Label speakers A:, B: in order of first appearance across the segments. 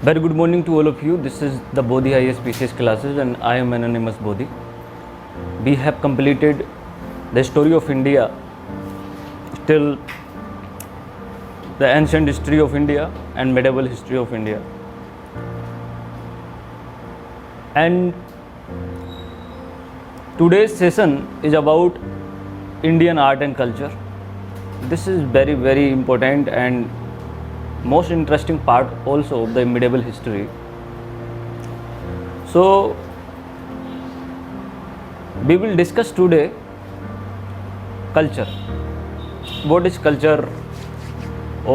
A: Very good morning to all of you. This is the Bodhi ISPCS classes and I am Anonymous Bodhi. We have completed the story of India till the ancient history of India and medieval history of India. And today's session is about Indian art and culture. This is very important and most interesting part also of the medieval history. So we will discuss today culture. What is culture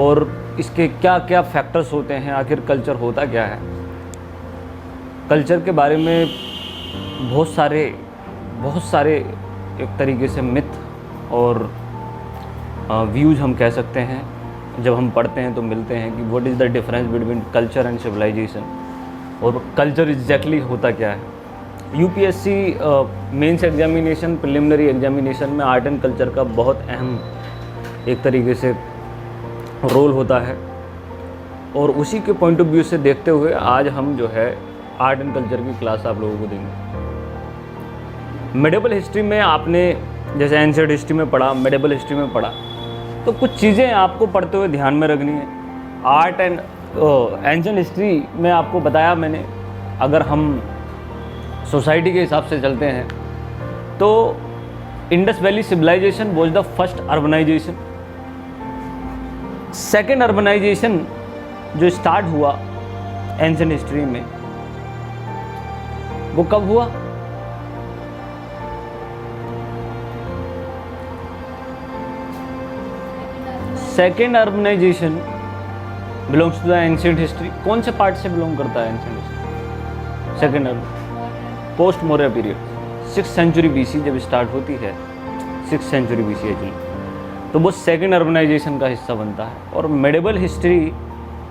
A: और इसके क्या क्या factors होते हैं, आखिर culture होता क्या है। कल्चर के बारे में बहुत सारे एक तरीके से मिथ और व्यूज हम कह सकते हैं। जब हम पढ़ते हैं तो मिलते हैं कि what is the difference between culture and civilization और कल्चर एग्जैक्टली होता क्या है। UPSC mains examination, preliminary examination में आर्ट एंड कल्चर का बहुत अहम एक तरीके से रोल होता है और उसी के पॉइंट ऑफ व्यू से देखते हुए आज हम जो है आर्ट एंड कल्चर की क्लास आप लोगों को देंगे। मेडिवल हिस्ट्री में आपने जैसे एंशिएंट हिस्ट्री में पढ़ा, मेडिवल हिस्ट्री में पढ़ा, तो कुछ चीज़ें आपको पढ़ते हुए ध्यान में रखनी है। आर्ट एंड एंशिएंट हिस्ट्री में आपको बताया मैंने, अगर हम सोसाइटी के हिसाब से चलते हैं तो Indus valley civilization was the first urbanization. Second urbanization जो स्टार्ट हुआ एंशिएंट हिस्ट्री में वो कब हुआ? Second urbanization belongs to the ancient history. कौन से पार्ट से बिलोंग करता है ancient history? Second urban post Maurya period 6th century BC जब स्टार्ट होती है, 6th सेंचुरी बीसी एक्चुअली, तो वो सेकेंड अर्बनाइजेशन का हिस्सा बनता है। और मेडिवल हिस्ट्री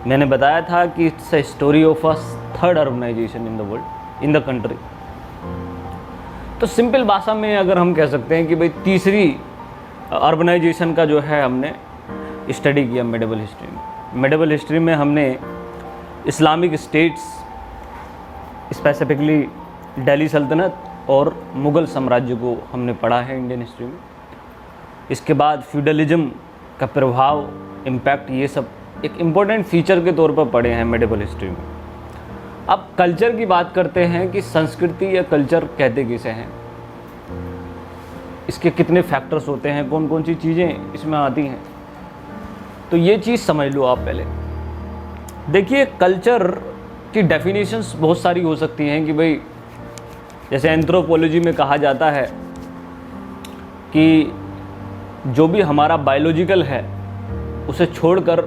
A: मैंने बताया था कि it's a story of a third urbanization in the world, in the country. तो सिंपल भाषा में अगर हम कह सकते हैं कि भाई तीसरी अर्बनाइजेशन का जो है हमने स्टडी किया मेडिवल हिस्ट्री में। मेडिवल हिस्ट्री में हमने इस्लामिक स्टेट्स, स्पेसिफिकली दिल्ली सल्तनत और मुग़ल साम्राज्य को हमने पढ़ा है इंडियन हिस्ट्री में। इसके बाद फ्यूडलिज्म का प्रभाव, इम्पैक्ट, ये सब एक इम्पोर्टेंट फीचर के तौर पर पढ़े हैं मेडिवल हिस्ट्री में। अब कल्चर की बात करते हैं कि संस्कृति या कल्चर कहते किसे हैं, इसके कितने फैक्टर्स होते हैं, कौन कौन सी चीज़ें इसमें आती हैं, तो ये चीज़ समझ लो आप पहले। देखिए कल्चर की डेफिनेशंस बहुत सारी हो सकती हैं कि भाई जैसे एंथ्रोपोलॉजी में कहा जाता है कि जो भी हमारा बायोलॉजिकल है उसे छोड़कर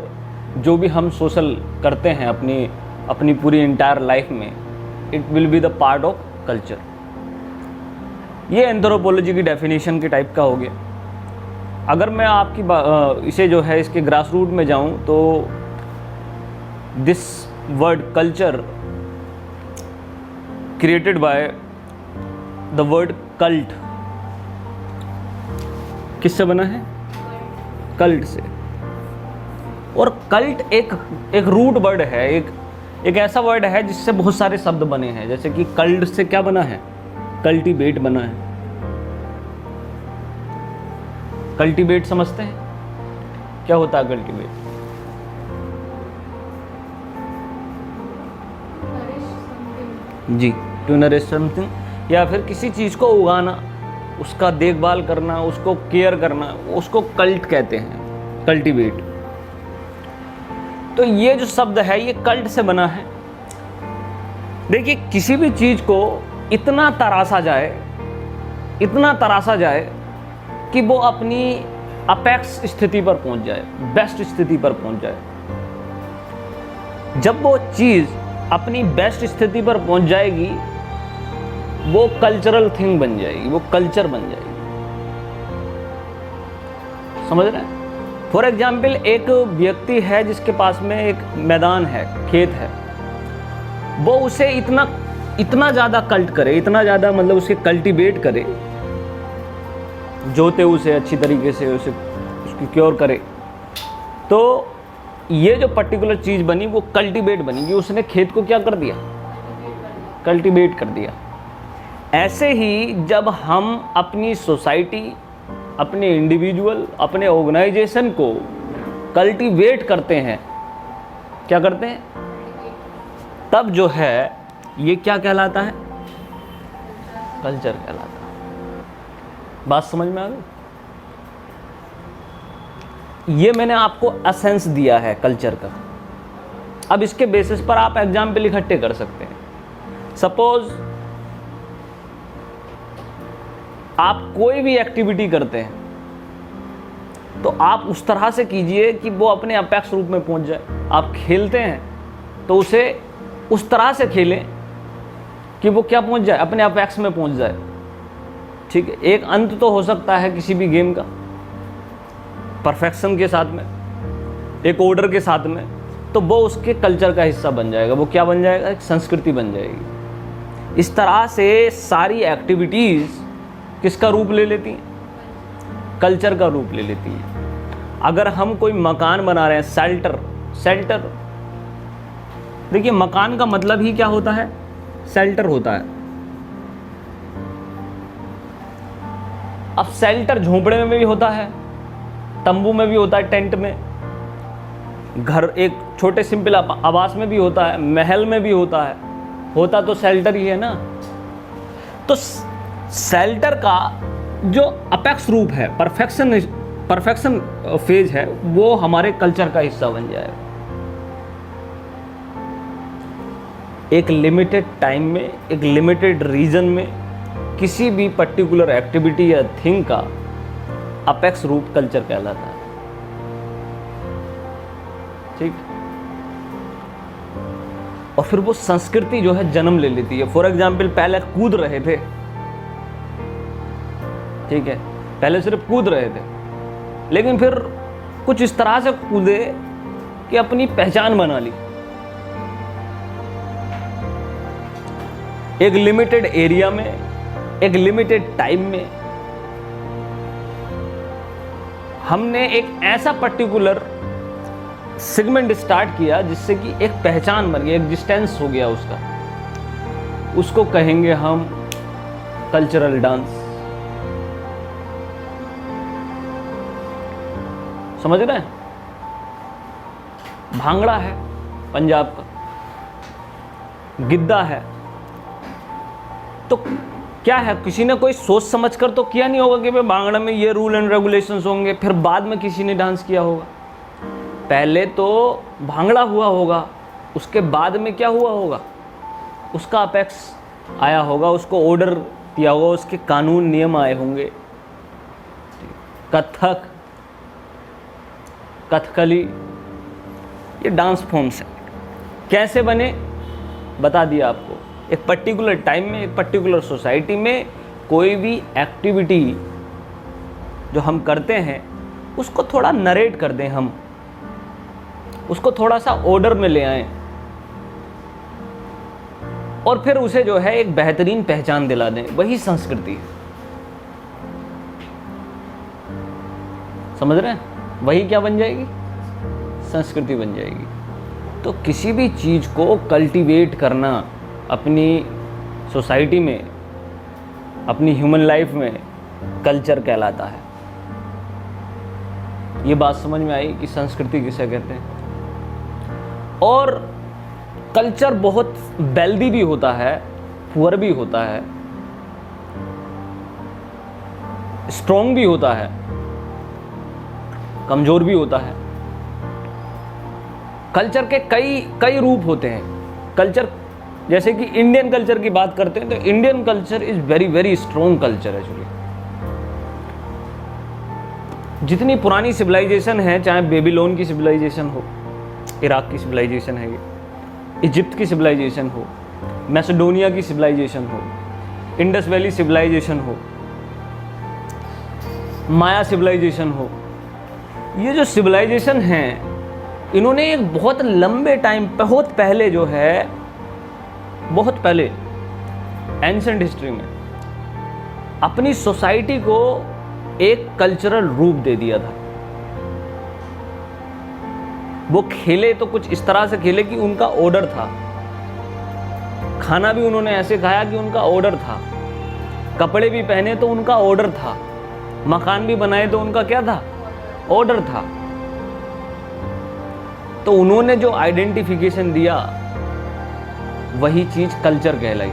A: जो भी हम सोशल करते हैं अपनी पूरी इंटायर लाइफ में, it will be the part of culture. ये एंथ्रोपोलॉजी की डेफिनेशन के टाइप का हो गया। अगर मैं आपकी इसे जो है इसके ग्रास रूट में जाऊं तो this word culture created by the word cult, किससे बना है? कल्ट से। और कल्ट एक रूट वर्ड है, एक ऐसा वर्ड है जिससे बहुत सारे शब्द बने हैं। जैसे कि कल्ट से क्या बना है? कल्टीवेट बना है। कल्टीवेट समझते हैं क्या होता है? कल्टीवेट जी, टू नरिश समथिंग, या फिर किसी चीज़ को उगाना, उसका देखभाल करना, उसको केयर करना, उसको कल्ट कहते हैं, कल्टीवेट। तो ये जो शब्द है ये कल्ट से बना है। देखिए किसी भी चीज़ को इतना तराशा जाए कि वो अपनी अपेक्स स्थिति पर पहुंच जाए, बेस्ट स्थिति पर पहुंच जाए। जब वो चीज़ अपनी बेस्ट स्थिति पर पहुंच जाएगी वो कल्चरल थिंग बन जाएगी, वो कल्चर बन जाएगी। समझ रहे हैं? फॉर एग्जाम्पल एक व्यक्ति है जिसके पास में एक मैदान है, खेत है, वो उसे इतना ज़्यादा कल्ट करे, इतना ज़्यादा मतलब उसे कल्टीवेट करे, जोते उसे अच्छी तरीके से, उसे उसकी क्योर करे, तो ये जो पर्टिकुलर चीज़ बनी वो कल्टीवेट बनी, कि उसने खेत को क्या कर दिया, कल्टीवेट कर दिया। ऐसे ही जब हम अपनी सोसाइटी, अपने इंडिविजुअल, अपने ऑर्गेनाइजेशन को कल्टीवेट करते हैं, क्या करते हैं, तब जो है ये क्या कहलाता है, कल्चर कहलाता है। बात समझ में आ गई? ये मैंने आपको एसेंस दिया है कल्चर का। अब इसके बेसिस पर आप एग्जाम्पल इकट्ठे कर सकते हैं। सपोज आप कोई भी एक्टिविटी करते हैं तो आप उस तरह से कीजिए कि वो अपने अपेक्स रूप में पहुंच जाए। आप खेलते हैं तो उसे उस तरह से खेलें कि वो क्या पहुंच जाए, अपने अपेक्स में पहुंच जाए। ठीक है, एक अंत तो हो सकता है किसी भी गेम का, परफेक्शन के साथ में, एक ऑर्डर के साथ में, तो वो उसके कल्चर का हिस्सा बन जाएगा। वो क्या बन जाएगा, एक संस्कृति बन जाएगी। इस तरह से सारी एक्टिविटीज़ किसका रूप ले लेती हैं, कल्चर का रूप ले लेती हैं। अगर हम कोई मकान बना रहे हैं, शेल्टर, देखिए मकान का मतलब ही क्या होता है, शेल्टर होता है। अब शेल्टर झोंपड़े में भी होता है, तंबू में भी होता है, टेंट में, घर एक छोटे सिंपल आवास में भी होता है, महल में भी होता है, होता तो शेल्टर ही है ना। तो शेल्टर का जो अपेक्स रूप है, परफेक्शन फेज है, वो हमारे कल्चर का हिस्सा बन जाएगा। एक लिमिटेड टाइम में, एक लिमिटेड रीजन में किसी भी पर्टिकुलर एक्टिविटी या थिंग का अपेक्स रूप कल्चर कहलाता है। ठीक, और फिर वो संस्कृति जो है जन्म ले लेती है। फॉर एग्जाम्पल, पहले कूद रहे थे, ठीक है, पहले सिर्फ कूद रहे थे, लेकिन फिर कुछ इस तरह से कूदे कि अपनी पहचान बना ली। एक लिमिटेड एरिया में, एक लिमिटेड टाइम में हमने एक ऐसा पर्टिकुलर सेगमेंट स्टार्ट किया जिससे कि एक पहचान बन गई, एग्जिस्टेंस हो गया उसका। उसको कहेंगे हम कल्चरल डांस। समझ रहे हैं? भांगड़ा है पंजाब का, गिद्दा है, तो क्या है, किसी ने कोई सोच समझ कर तो किया नहीं होगा कि भाई भांगड़ा में ये रूल एंड रेगुलेशंस होंगे, फिर बाद में किसी ने डांस किया होगा। पहले तो भांगड़ा हुआ होगा, उसके बाद में क्या हुआ होगा, उसका अपेक्स आया होगा, उसको ऑर्डर दिया होगा, उसके कानून नियम आए होंगे। कथक, कथकली, ये डांस फॉर्म्स हैं। कैसे बने बता दिया आपको। एक पर्टिकुलर टाइम में, एक पर्टिकुलर सोसाइटी में कोई भी एक्टिविटी जो हम करते हैं उसको थोड़ा नरेट कर दें, हम उसको थोड़ा सा ऑर्डर में ले आएं और फिर उसे जो है एक बेहतरीन पहचान दिला दें, वही संस्कृति है। समझ रहे हैं? वही क्या बन जाएगी, संस्कृति बन जाएगी। तो किसी भी चीज़ को कल्टीवेट करना अपनी सोसाइटी में, अपनी ह्यूमन लाइफ में कल्चर कहलाता है। ये बात समझ में आई कि संस्कृति किसे कहते हैं। और कल्चर बहुत वेल्दी भी होता है, पुअर भी होता है, स्ट्रॉन्ग भी होता है, कमजोर भी होता है। कल्चर के कई रूप होते हैं। कल्चर, जैसे कि इंडियन कल्चर की बात करते हैं तो Indian culture is very very strong culture actually. जितनी पुरानी सिविलाइजेशन है, चाहे बेबीलोन की सिविलाइजेशन हो, इराक की सिविलाइजेशन है, ये इजिप्ट की सिविलाइजेशन हो, मैसेडोनिया की सिविलाइजेशन हो, इंडस वैली सिविलाइजेशन हो, माया सिविलाइजेशन हो, ये जो सिविलाइजेशन हैं इन्होंने एक बहुत लंबे टाइम, बहुत पहले जो है, बहुत पहले एंशिएंट हिस्ट्री में अपनी सोसाइटी को एक कल्चरल रूप दे दिया था। वो खेले तो कुछ इस तरह से खेले कि उनका ऑर्डर था, खाना भी उन्होंने ऐसे खाया कि उनका ऑर्डर था, कपड़े भी पहने तो उनका ऑर्डर था, मकान भी बनाए तो उनका क्या था, ऑर्डर था। तो उन्होंने जो आइडेंटिफिकेशन दिया वही चीज कल्चर कहलाई।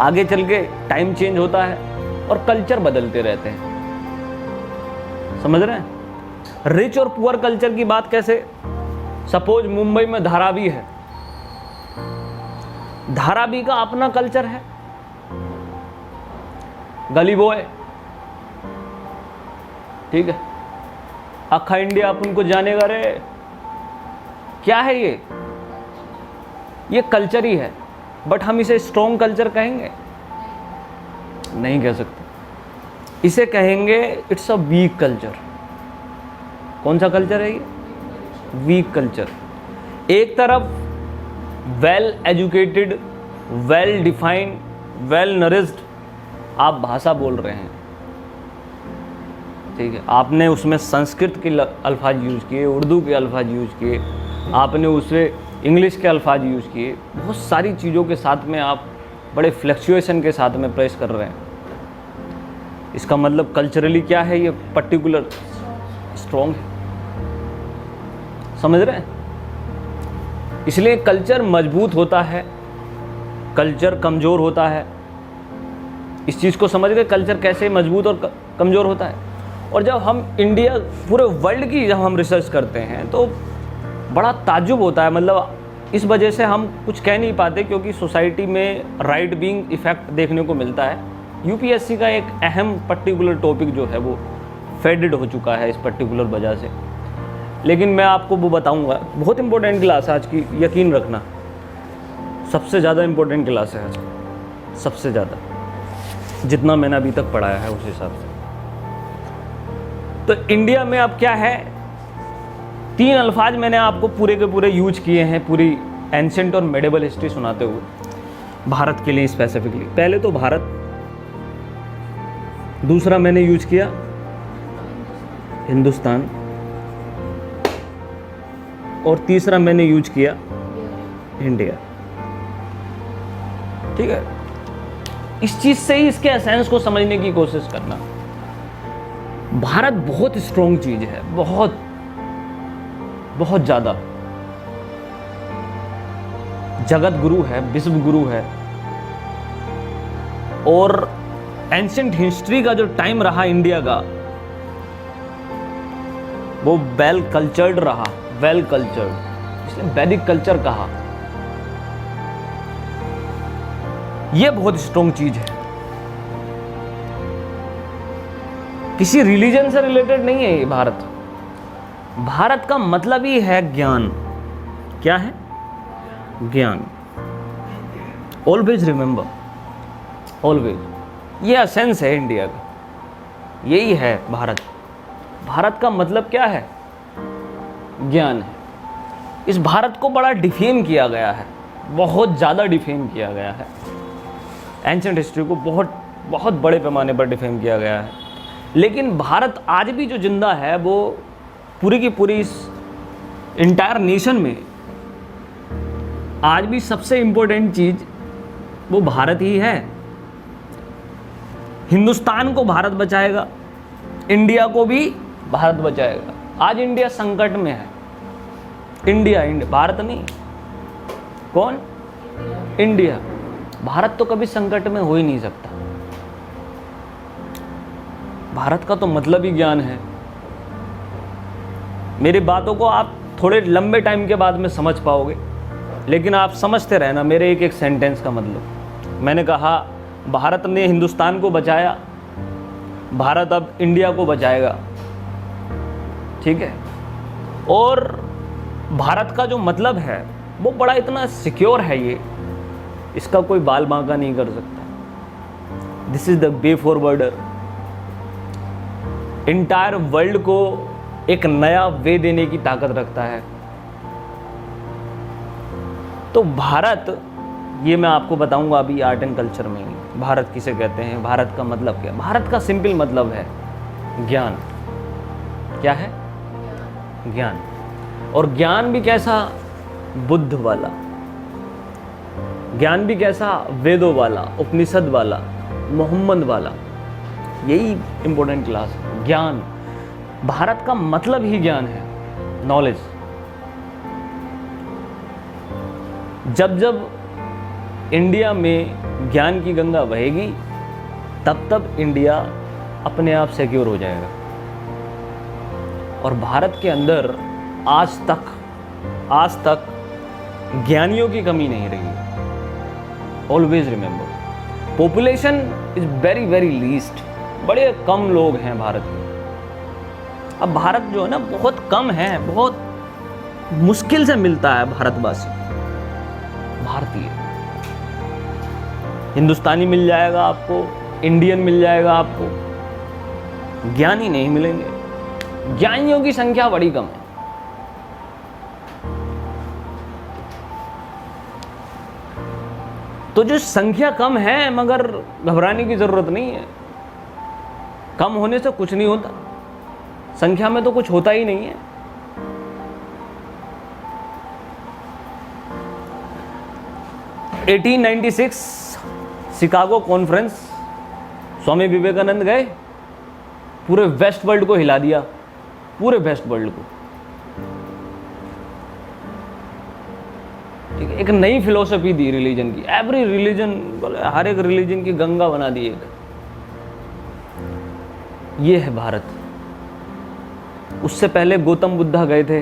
A: आगे चल के टाइम चेंज होता है और कल्चर बदलते रहते हैं, समझ रहे हैं। रिच और पुअर कल्चर की बात कैसे, सपोज मुंबई में धारावी है, धारावी का अपना कल्चर है, गली बॉय, ठीक है, अखा इंडिया अपन को जानेगा रे, क्या है ये कल्चर ही है। बट हम इसे स्ट्रॉन्ग कल्चर कहेंगे, नहीं कह सकते, इसे कहेंगे इट्स अ वीक कल्चर। कौन सा कल्चर है ये, वीक कल्चर। एक तरफ well educated, well defined, well nourished आप भाषा बोल रहे हैं, ठीक है, आपने उसमें संस्कृत के अल्फाज यूज़ किए, उर्दू के अल्फाज यूज़ किए, आपने उसमें इंग्लिश के अल्फाज यूज़ किए, बहुत सारी चीज़ों के साथ में आप बड़े फ्लक्चुएशन के साथ में प्रेस कर रहे हैं। इसका मतलब कल्चरली क्या है, ये पर्टिकुलर स्ट्रॉन्ग है, समझ रहे हैं। इसलिए कल्चर मजबूत होता है, कल्चर कमज़ोर होता है। इस चीज़ को समझ गए कल्चर कैसे मजबूत और कमज़ोर होता है। और जब हम इंडिया, पूरे वर्ल्ड की जब हम रिसर्च करते हैं तो बड़ा ताज्जुब होता है, मतलब इस वजह से हम कुछ कह नहीं पाते, क्योंकि सोसाइटी में राइट बीइंग इफेक्ट देखने को मिलता है। यूपीएससी का एक अहम पर्टिकुलर टॉपिक जो है वो फेडेड हो चुका है इस पर्टिकुलर वजह से। लेकिन मैं आपको वो बताऊंगा, बहुत इंपॉर्टेंट क्लास है आज की, यकीन रखना, सबसे ज़्यादा इंपॉर्टेंट क्लास है आज, सबसे ज़्यादा जितना मैंने अभी तक पढ़ाया है उस हिसाब से। तो इंडिया में अब क्या है, 3 अल्फाज मैंने आपको पूरे के पूरे यूज किए हैं पूरी एंशिएंट और मेडिवल हिस्ट्री सुनाते हुए, भारत के लिए स्पेसिफिकली। पहले तो भारत, दूसरा मैंने यूज किया हिंदुस्तान, और तीसरा मैंने यूज किया इंडिया, ठीक है। इस चीज से ही इसके एसेंस को समझने की कोशिश करना। भारत बहुत स्ट्रॉन्ग चीज है, बहुत बहुत ज्यादा, जगत गुरु है, विश्व गुरु है। और एंशिएंट हिस्ट्री का जो टाइम रहा इंडिया का, वो वेल कल्चर्ड रहा, वेल कल्चर्ड, इसलिए वैदिक कल्चर कहा। यह बहुत स्ट्रॉन्ग चीज है, किसी रिलीजन से रिलेटेड नहीं है ये। भारत का मतलब ही है ज्ञान। क्या है, ज्ञान। ऑलवेज रिमेंबर, ऑलवेज, ये एसेंस है इंडिया का, यही है भारत। भारत का मतलब क्या है, ज्ञान है। इस भारत को बड़ा डिफेम किया गया है, बहुत ज़्यादा डिफेम किया गया है। एंशिएंट हिस्ट्री को बहुत बहुत बड़े पैमाने पर डिफेम किया गया है। लेकिन भारत आज भी जो जिंदा है, वो पूरी की पूरी इस इंटायर नेशन में आज भी सबसे इंपॉर्टेंट चीज वो भारत ही है। हिंदुस्तान को भारत बचाएगा, इंडिया को भी भारत बचाएगा। आज इंडिया संकट में है, इंडिया, भारत नहीं, कौन, इंडिया। भारत तो कभी संकट में हो ही नहीं सकता। भारत का तो मतलब ही ज्ञान है। मेरी बातों को आप थोड़े लंबे टाइम के बाद में समझ पाओगे, लेकिन आप समझते रहना मेरे एक एक सेंटेंस का मतलब। मैंने कहा भारत ने हिंदुस्तान को बचाया, भारत अब इंडिया को बचाएगा, ठीक है। और भारत का जो मतलब है वो बड़ा इतना सिक्योर है, ये इसका कोई बाल बांका नहीं कर सकता। This is the way forwarder. Entire world को एक नया वे देने की ताकत रखता है। तो भारत, ये मैं आपको बताऊंगा अभी आर्ट एंड कल्चर में ही। भारत किसे कहते हैं, भारत का मतलब क्या। भारत का सिंपल मतलब है ज्ञान। क्या है, ज्ञान। और ज्ञान भी कैसा? बुद्ध वाला। ज्ञान भी कैसा? वेदों वाला, उपनिषद वाला, मोहम्मद वाला। यही इंपॉर्टेंट क्लास है। ज्ञान, भारत का मतलब ही ज्ञान है, नॉलेज। जब जब इंडिया में ज्ञान की गंगा बहेगी, तब तब इंडिया अपने आप सिक्योर हो जाएगा। और भारत के अंदर आज तक ज्ञानियों की कमी नहीं रही। Always remember, population is very very least, बड़े कम लोग हैं भारत में। अब भारत जो है ना बहुत कम है, बहुत मुश्किल से मिलता है भारतवासी, भारतीय। हिंदुस्तानी मिल जाएगा आपको, इंडियन मिल जाएगा आपको, ज्ञानी नहीं मिलेंगे। ज्ञानियों की संख्या बड़ी कम है। तो जो संख्या कम है, मगर घबराने की जरूरत नहीं है। कम होने से कुछ नहीं होता, संख्या में तो कुछ होता ही नहीं है। (1896) शिकागो कॉन्फ्रेंस, स्वामी विवेकानंद गए, पूरे वेस्ट वर्ल्ड को हिला दिया, पूरे वेस्ट वर्ल्ड को। ठीक है, एक नई फिलोसफी दी रिलीजन की। एवरी रिलीजन, हर एक रिलीजन की गंगा बना दी एक। ये है भारत। उससे पहले गौतम बुद्धा गए थे,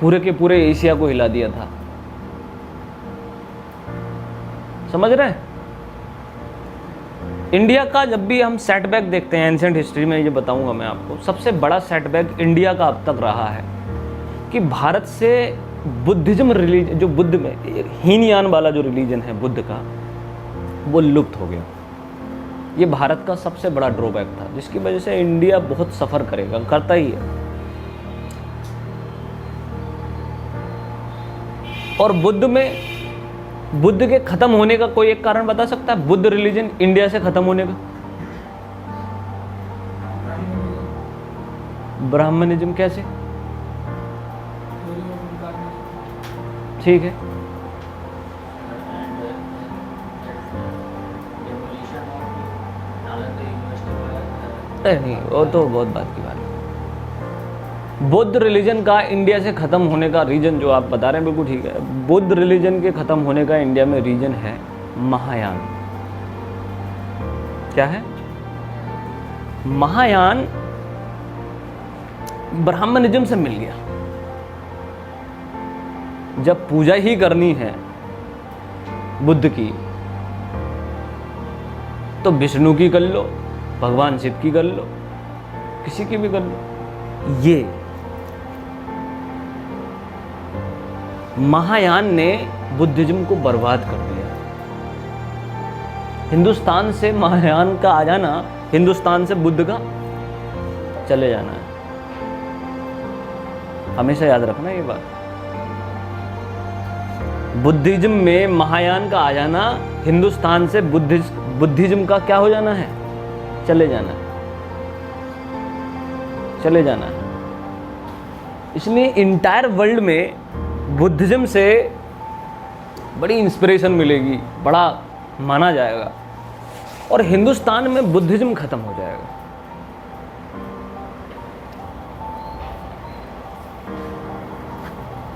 A: पूरे के पूरे एशिया को हिला दिया था। समझ रहे हैं? इंडिया का जब भी हम सेटबैक देखते हैं एंशिएंट हिस्ट्री में, ये बताऊंगा मैं आपको, सबसे बड़ा सेटबैक इंडिया का अब तक रहा है कि भारत से बुद्धिज्म रिलीजन, जो बुद्ध में हीनयान वाला जो रिलीजन है बुद्ध का, वो लुप्त हो गया। ये भारत का सबसे बड़ा ड्रॉबैक था, जिसकी वजह से इंडिया बहुत सफर करेगा, करता ही है। और बुद्ध के खत्म होने का कोई एक कारण बता सकता है? बुद्ध रिलीजन इंडिया से खत्म होने का? ब्राह्मणिज्म कैसे? ठीक है, नहीं वो तो बहुत बात की बात है। बुद्ध रिलीजन का इंडिया से खत्म होने का रीजन जो आप बता रहे हैं बिल्कुल ठीक है। बुद्ध रिलीजन के खत्म होने का इंडिया में रीजन है महायान। क्या है? महायान ब्राह्मणिज्म से मिल गया। जब पूजा ही करनी है बुद्ध की, तो विष्णु की कर लो, भगवान शिव की कर लो, किसी की भी कर लो। ये महायान ने बुद्धिज्म को बर्बाद कर दिया। हिंदुस्तान से महायान का आ जाना, हिंदुस्तान से बुद्ध का चले जाना है। हमेशा याद रखना ये बात। बुद्धिज्म में महायान का आ जाना, हिंदुस्तान से बुद्धिज्म का क्या हो जाना है? चले जाना है, चले जाना है। इसलिए इंटायर वर्ल्ड में बुद्धिज्म से बड़ी इंस्पिरेशन मिलेगी, बड़ा माना जाएगा, और हिंदुस्तान में बुद्धिज्म खत्म हो जाएगा।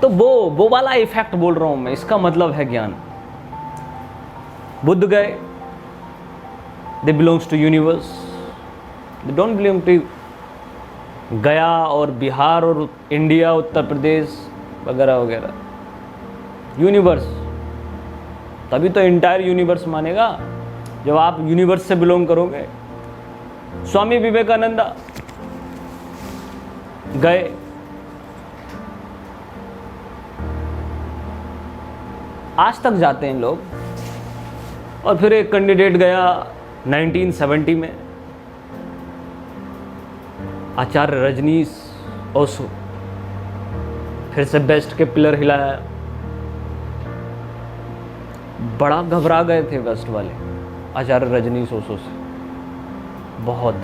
A: तो वो वाला इफेक्ट बोल रहा हूं मैं। इसका मतलब है ज्ञान। बुद्ध गए, they belongs to universe, they don't belong to Gaya और बिहार और इंडिया, उत्तर प्रदेश वगैरह वगैरह। यूनिवर्स, तभी तो इंटायर यूनिवर्स मानेगा जब आप यूनिवर्स से बिलोंग करोगे। स्वामी विवेकानंद गए, आज तक जाते हैं लोग। और फिर एक कैंडिडेट गया 1970 में, आचार्य रजनीश ओशो, फिर से बेस्ट के पिलर हिलाया। बड़ा घबरा गए थे वेस्ट वाले आचार्य रजनीश ओशो से, बहुत।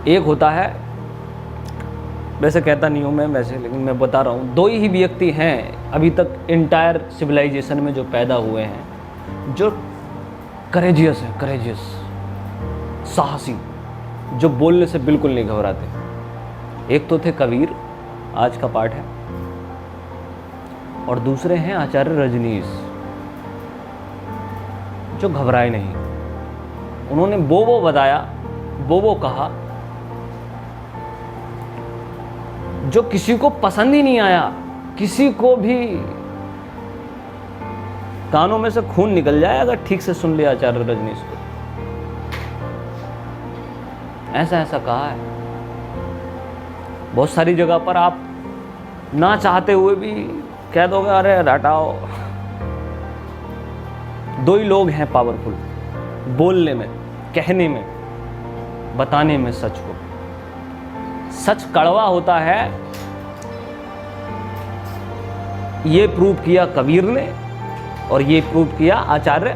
A: एक होता है, वैसे कहता नहीं हूँ मैं वैसे, लेकिन मैं बता रहा हूँ, 2 ही व्यक्ति हैं अभी तक इंटायर सिविलाइजेशन में जो पैदा हुए हैं जो करेजियस है, करेजियस, साहसी, जो बोलने से बिल्कुल नहीं घबराते। एक तो थे कबीर, आज का पाठ है, और दूसरे हैं आचार्य रजनीश, जो घबराए नहीं। उन्होंने वो बताया, वो कहा जो किसी को पसंद ही नहीं आया, किसी को भी कानों में से खून निकल जाए अगर ठीक से सुन लिया आचार्य रजनीश को। ऐसा ऐसा कहा है। बहुत सारी जगह पर आप ना चाहते हुए भी कह दोगे अरे हटाओ। 2 ही लोग हैं पावरफुल बोलने में, कहने में, बताने में सच को। सच कड़वा होता है, ये प्रूव किया कबीर ने और ये प्रूव किया आचार्य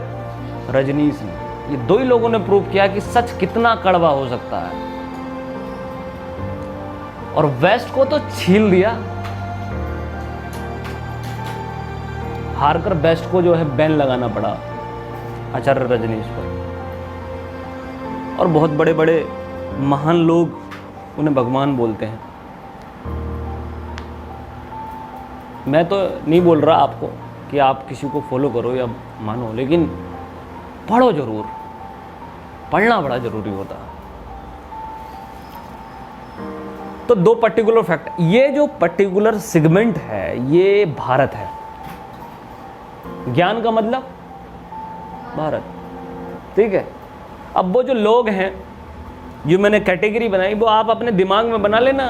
A: रजनीश ने। ये 2 ही लोगों ने प्रूव किया कि सच कितना कड़वा हो सकता है। और वेस्ट को तो छील दिया, हारकर बेस्ट को जो है बैन लगाना पड़ा आचार्य रजनीश पर। और बहुत बड़े बड़े महान लोग उन्हें भगवान बोलते हैं। मैं तो नहीं बोल रहा आपको कि आप किसी को फॉलो करो या मानो, लेकिन पढ़ो जरूर, पढ़ना बड़ा जरूरी होता है। तो 2 पर्टिकुलर फैक्ट, ये जो पर्टिकुलर सेगमेंट है ये भारत है। ज्ञान का मतलब भारत, ठीक है। अब वो जो लोग हैं जो मैंने कैटेगरी बनाई वो आप अपने दिमाग में बना लेना।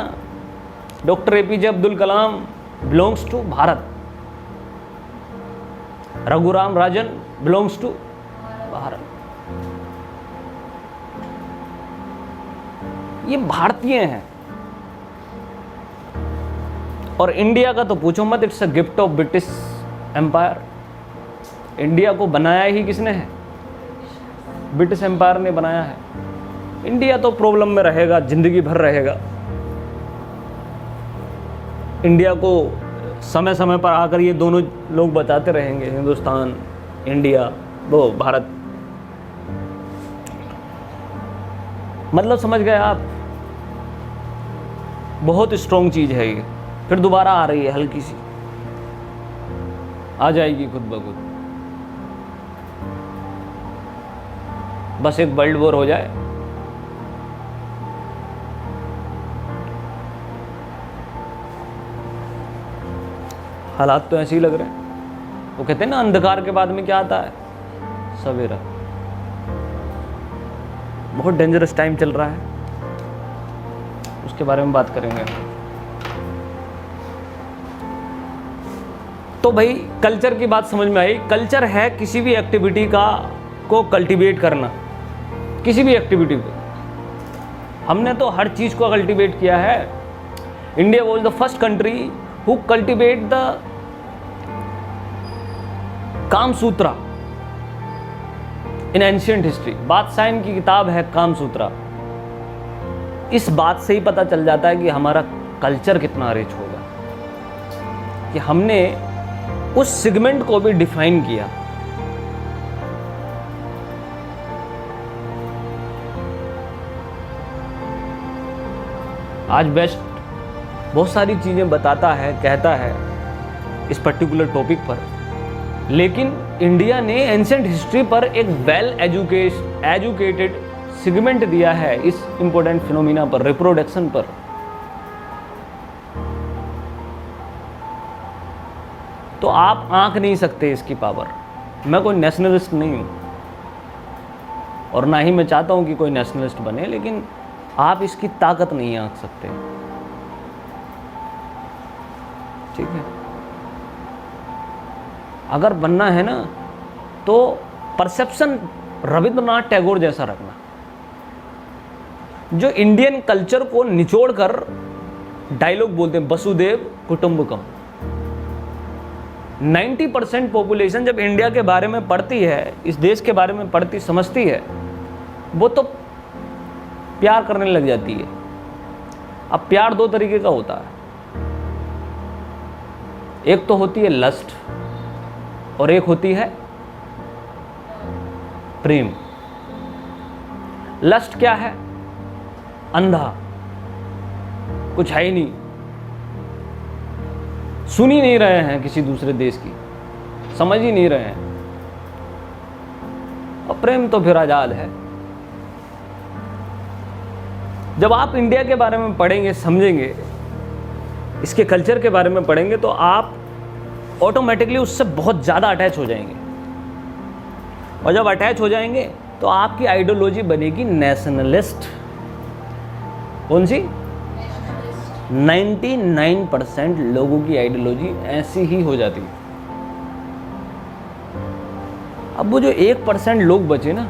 A: Doctor APJ Abdul Kalam belongs to Bharat, Raghuram Rajan belongs to Bharat. ये भारतीय हैं। और इंडिया का तो पूछो मत, it's a gift of British empire. India को बनाया ही किसने है? ब्रिटिश एम्पायर ने बनाया है। इंडिया तो प्रॉब्लम में रहेगा, जिंदगी भर रहेगा। इंडिया को समय समय पर आकर ये दोनों लोग बताते रहेंगे, हिंदुस्तान, इंडिया, वो भारत। मतलब समझ गए आप? बहुत स्ट्रॉन्ग चीज है ये। फिर दोबारा आ रही है, हल्की सी आ जाएगी खुद ब खुद। बस एक वर्ल्ड वॉर हो जाए, हालात तो ऐसे ही लग रहे हैं। वो कहते हैं ना, अंधकार के बाद में क्या आता है? सवेरा। बहुत डेंजरस टाइम चल रहा है, उसके बारे में बात करेंगे। तो भाई कल्चर की बात समझ में आई। कल्चर है किसी भी एक्टिविटी को कल्टीवेट करना, किसी भी एक्टिविटी को। हमने तो हर चीज को कल्टीवेट किया है। India was the first country who cultivate the काम सूत्रा इन एंशियंट हिस्ट्री। बादशाहन की किताब है काम सूत्रा। इस बात से ही पता चल जाता है कि हमारा कल्चर कितना रिच होगा, कि हमने उस सेगमेंट को भी डिफाइन किया। आज वेस्ट बहुत सारी चीजें बताता है, कहता है इस पर्टिकुलर टॉपिक पर, लेकिन इंडिया ने एंशिएंट हिस्ट्री पर एक वेल एजुकेटेड सेगमेंट दिया है इस इंपॉर्टेंट फिनोमिना पर, रिप्रोडक्शन पर। तो आप आंक नहीं सकते इसकी पावर। मैं कोई नेशनलिस्ट नहीं हूं और ना ही मैं चाहता हूं कि कोई नेशनलिस्ट बने, लेकिन आप इसकी ताकत नहीं आंक सकते, ठीक है। अगर बनना है ना तो परसेप्शन रविंद्रनाथ टैगोर जैसा रखना, जो इंडियन कल्चर को निचोड़कर डायलॉग बोलते हैं, वसुदेव कुटुंबकम। 90% पॉपुलेशन जब इंडिया के बारे में पढ़ती है, इस देश के बारे में पढ़ती समझती है, वो तो प्यार करने लग जाती है। अब प्यार दो तरीके का होता है, एक तो होती है लस्ट और एक होती है प्रेम। लस्ट क्या है? अंधा, कुछ है ही नहीं, सुन ही नहीं रहे हैं किसी दूसरे देश की, समझ ही नहीं रहे हैं। और प्रेम तो फिर आजाद है। जब आप इंडिया के बारे में पढ़ेंगे, समझेंगे, इसके कल्चर के बारे में पढ़ेंगे, तो आप ऑटोमेटिकली उससे बहुत ज़्यादा अटैच हो जाएंगे। और जब अटैच हो जाएंगे तो आपकी आइडियोलॉजी बनेगी नेशनलिस्ट। कौन सी? 99% लोगों की आइडियोलॉजी ऐसी ही हो जाती है। अब वो जो 1% लोग बचे ना,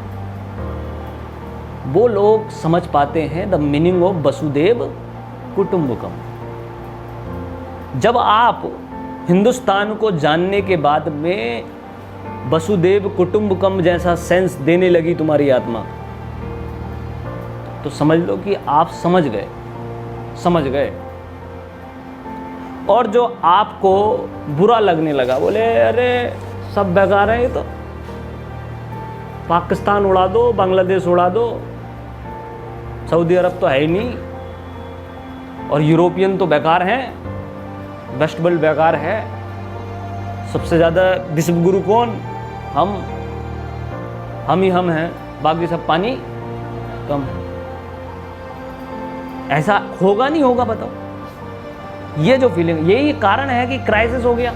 A: वो लोग समझ पाते हैं द मीनिंग ऑफ वसुदेव कुटुंबकम। जब आप हिंदुस्तान को जानने के बाद में वसुदेव कुटुंबकम जैसा सेंस देने लगी तुम्हारी आत्मा, तो समझ लो कि आप समझ गए। और जो आपको बुरा लगने लगा, बोले अरे सब बेकार है, ये तो पाकिस्तान उड़ा दो, बांग्लादेश उड़ा दो, सऊदी अरब तो है ही नहीं, और यूरोपियन तो बेकार हैं, वेस्ट वर्ल्ड बेकार है, सबसे ज़्यादा विश्व गुरु कौन? हम ही हैं, बाकी सब पानी कम है। ऐसा होगा नहीं होगा? बताओ। ये जो फीलिंग, यही कारण है कि क्राइसिस हो गया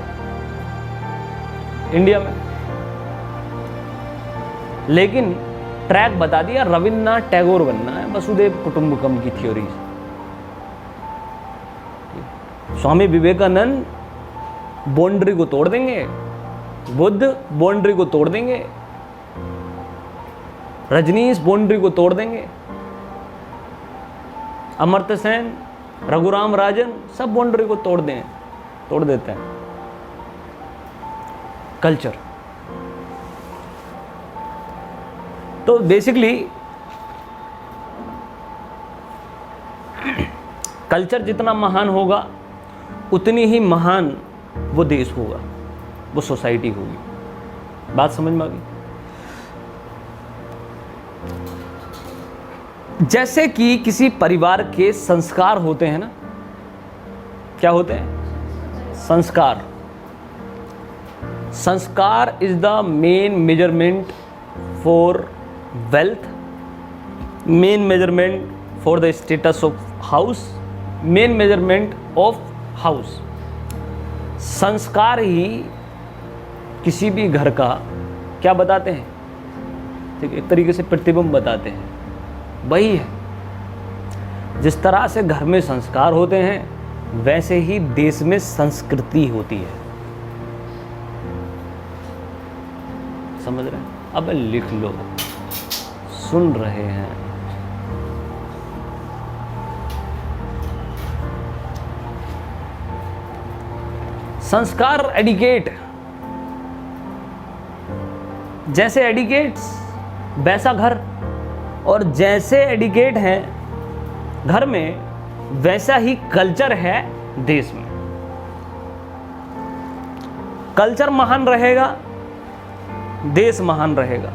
A: इंडिया में। लेकिन ट्रैक बता दिया, रविन्द्रनाथ टैगोर बनना है वसुदेव कुटुंबकम की थ्योरी से। स्वामी विवेकानंद बाउंड्री को तोड़ देंगे, बुद्ध बाउंड्री को तोड़ देंगे, रजनीश बाउंड्री को तोड़ देंगे, अमर्त्य सेन, रघुराम राजन सब बाउंड्री को तोड़ देते हैं। कल्चर तो बेसिकली कल्चर जितना महान होगा उतनी ही महान वो देश होगा, वो सोसाइटी होगी। बात समझ में आ गई? जैसे कि किसी परिवार के संस्कार होते हैं ना, क्या होते हैं? संस्कार is the main measurement for wealth, main measurement for the status of house, main measurement of house. संस्कार ही किसी भी घर का क्या बताते हैं? ठीक, एक तरीके से प्रतिबिंब बताते हैं। वही है, जिस तरह से घर में संस्कार होते हैं वैसे ही देश में संस्कृति होती है। समझ रहे हैं? अब लिख लो, सुन रहे हैं। संस्कार एडिकेट, जैसे एडिकेट्स वैसा घर, और जैसे एडिकेट हैं घर में वैसा ही कल्चर है देश में। कल्चर महान रहेगा, देश महान रहेगा।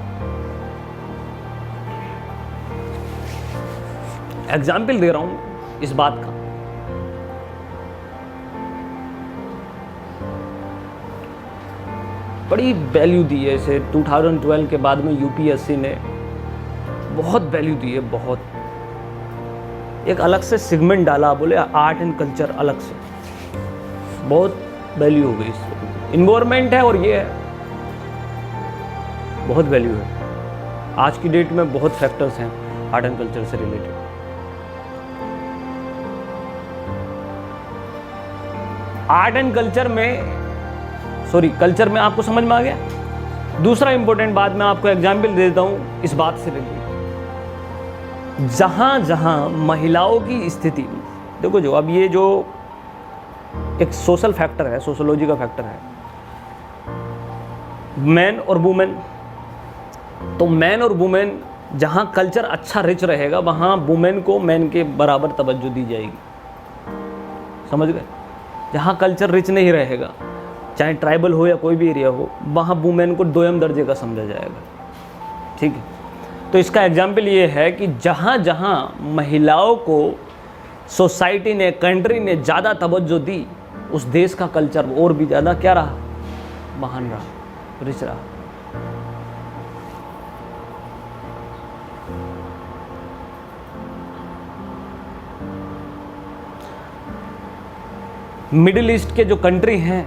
A: एग्जाम्पल दे रहा हूं इस बात का। बड़ी वैल्यू दी है इसे 2012 के बाद में यूपीएससी ने बहुत वैल्यू दी है, बहुत। एक अलग से सेगमेंट डाला, बोले आर्ट एंड कल्चर अलग से, बहुत वैल्यू हो गई इसमें। इन्वायरमेंट है और ये है, बहुत वैल्यू है। आज की डेट में बहुत फैक्टर्स हैं आर्ट एंड कल्चर से रिलेटेड। आर्ट एंड कल्चर में, कल्चर में आपको समझ में आ गया। दूसरा इंपॉर्टेंट बात मैं आपको एग्जाम्पल दे देता हूं इस बात से रिलेटेड। जहां जहां महिलाओं की स्थिति, देखो जो अब ये जो एक सोशल फैक्टर है, सोशोलॉजी का फैक्टर है, मैन और वुमेन, तो मैन और वुमेन जहाँ कल्चर अच्छा रिच रहेगा वहाँ वुमेन को मैन के बराबर तवज्जो दी जाएगी, समझ गए। जहाँ कल्चर रिच नहीं रहेगा, चाहे ट्राइबल हो या कोई भी एरिया हो, वहाँ वुमेन को दोयम दर्जे का समझा जाएगा, ठीक है। तो इसका एग्जाम्पल ये है कि जहाँ जहाँ महिलाओं को सोसाइटी ने, कंट्री ने ज़्यादा तवज्जो दी, उस देश का कल्चर और भी ज़्यादा क्या रहा, महान रहा, रिच रहा। मिडिल ईस्ट के जो कंट्री हैं,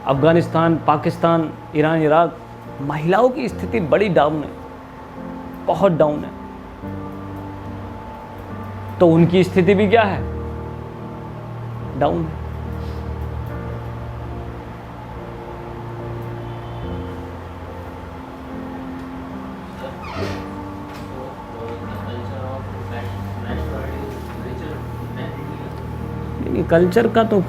A: अफ़गानिस्तान, पाकिस्तान, ईरान, इराक, महिलाओं की स्थिति बड़ी डाउन है, बहुत डाउन है। तो उनकी स्थिति भी क्या है, डाउन है। कल्चर का तो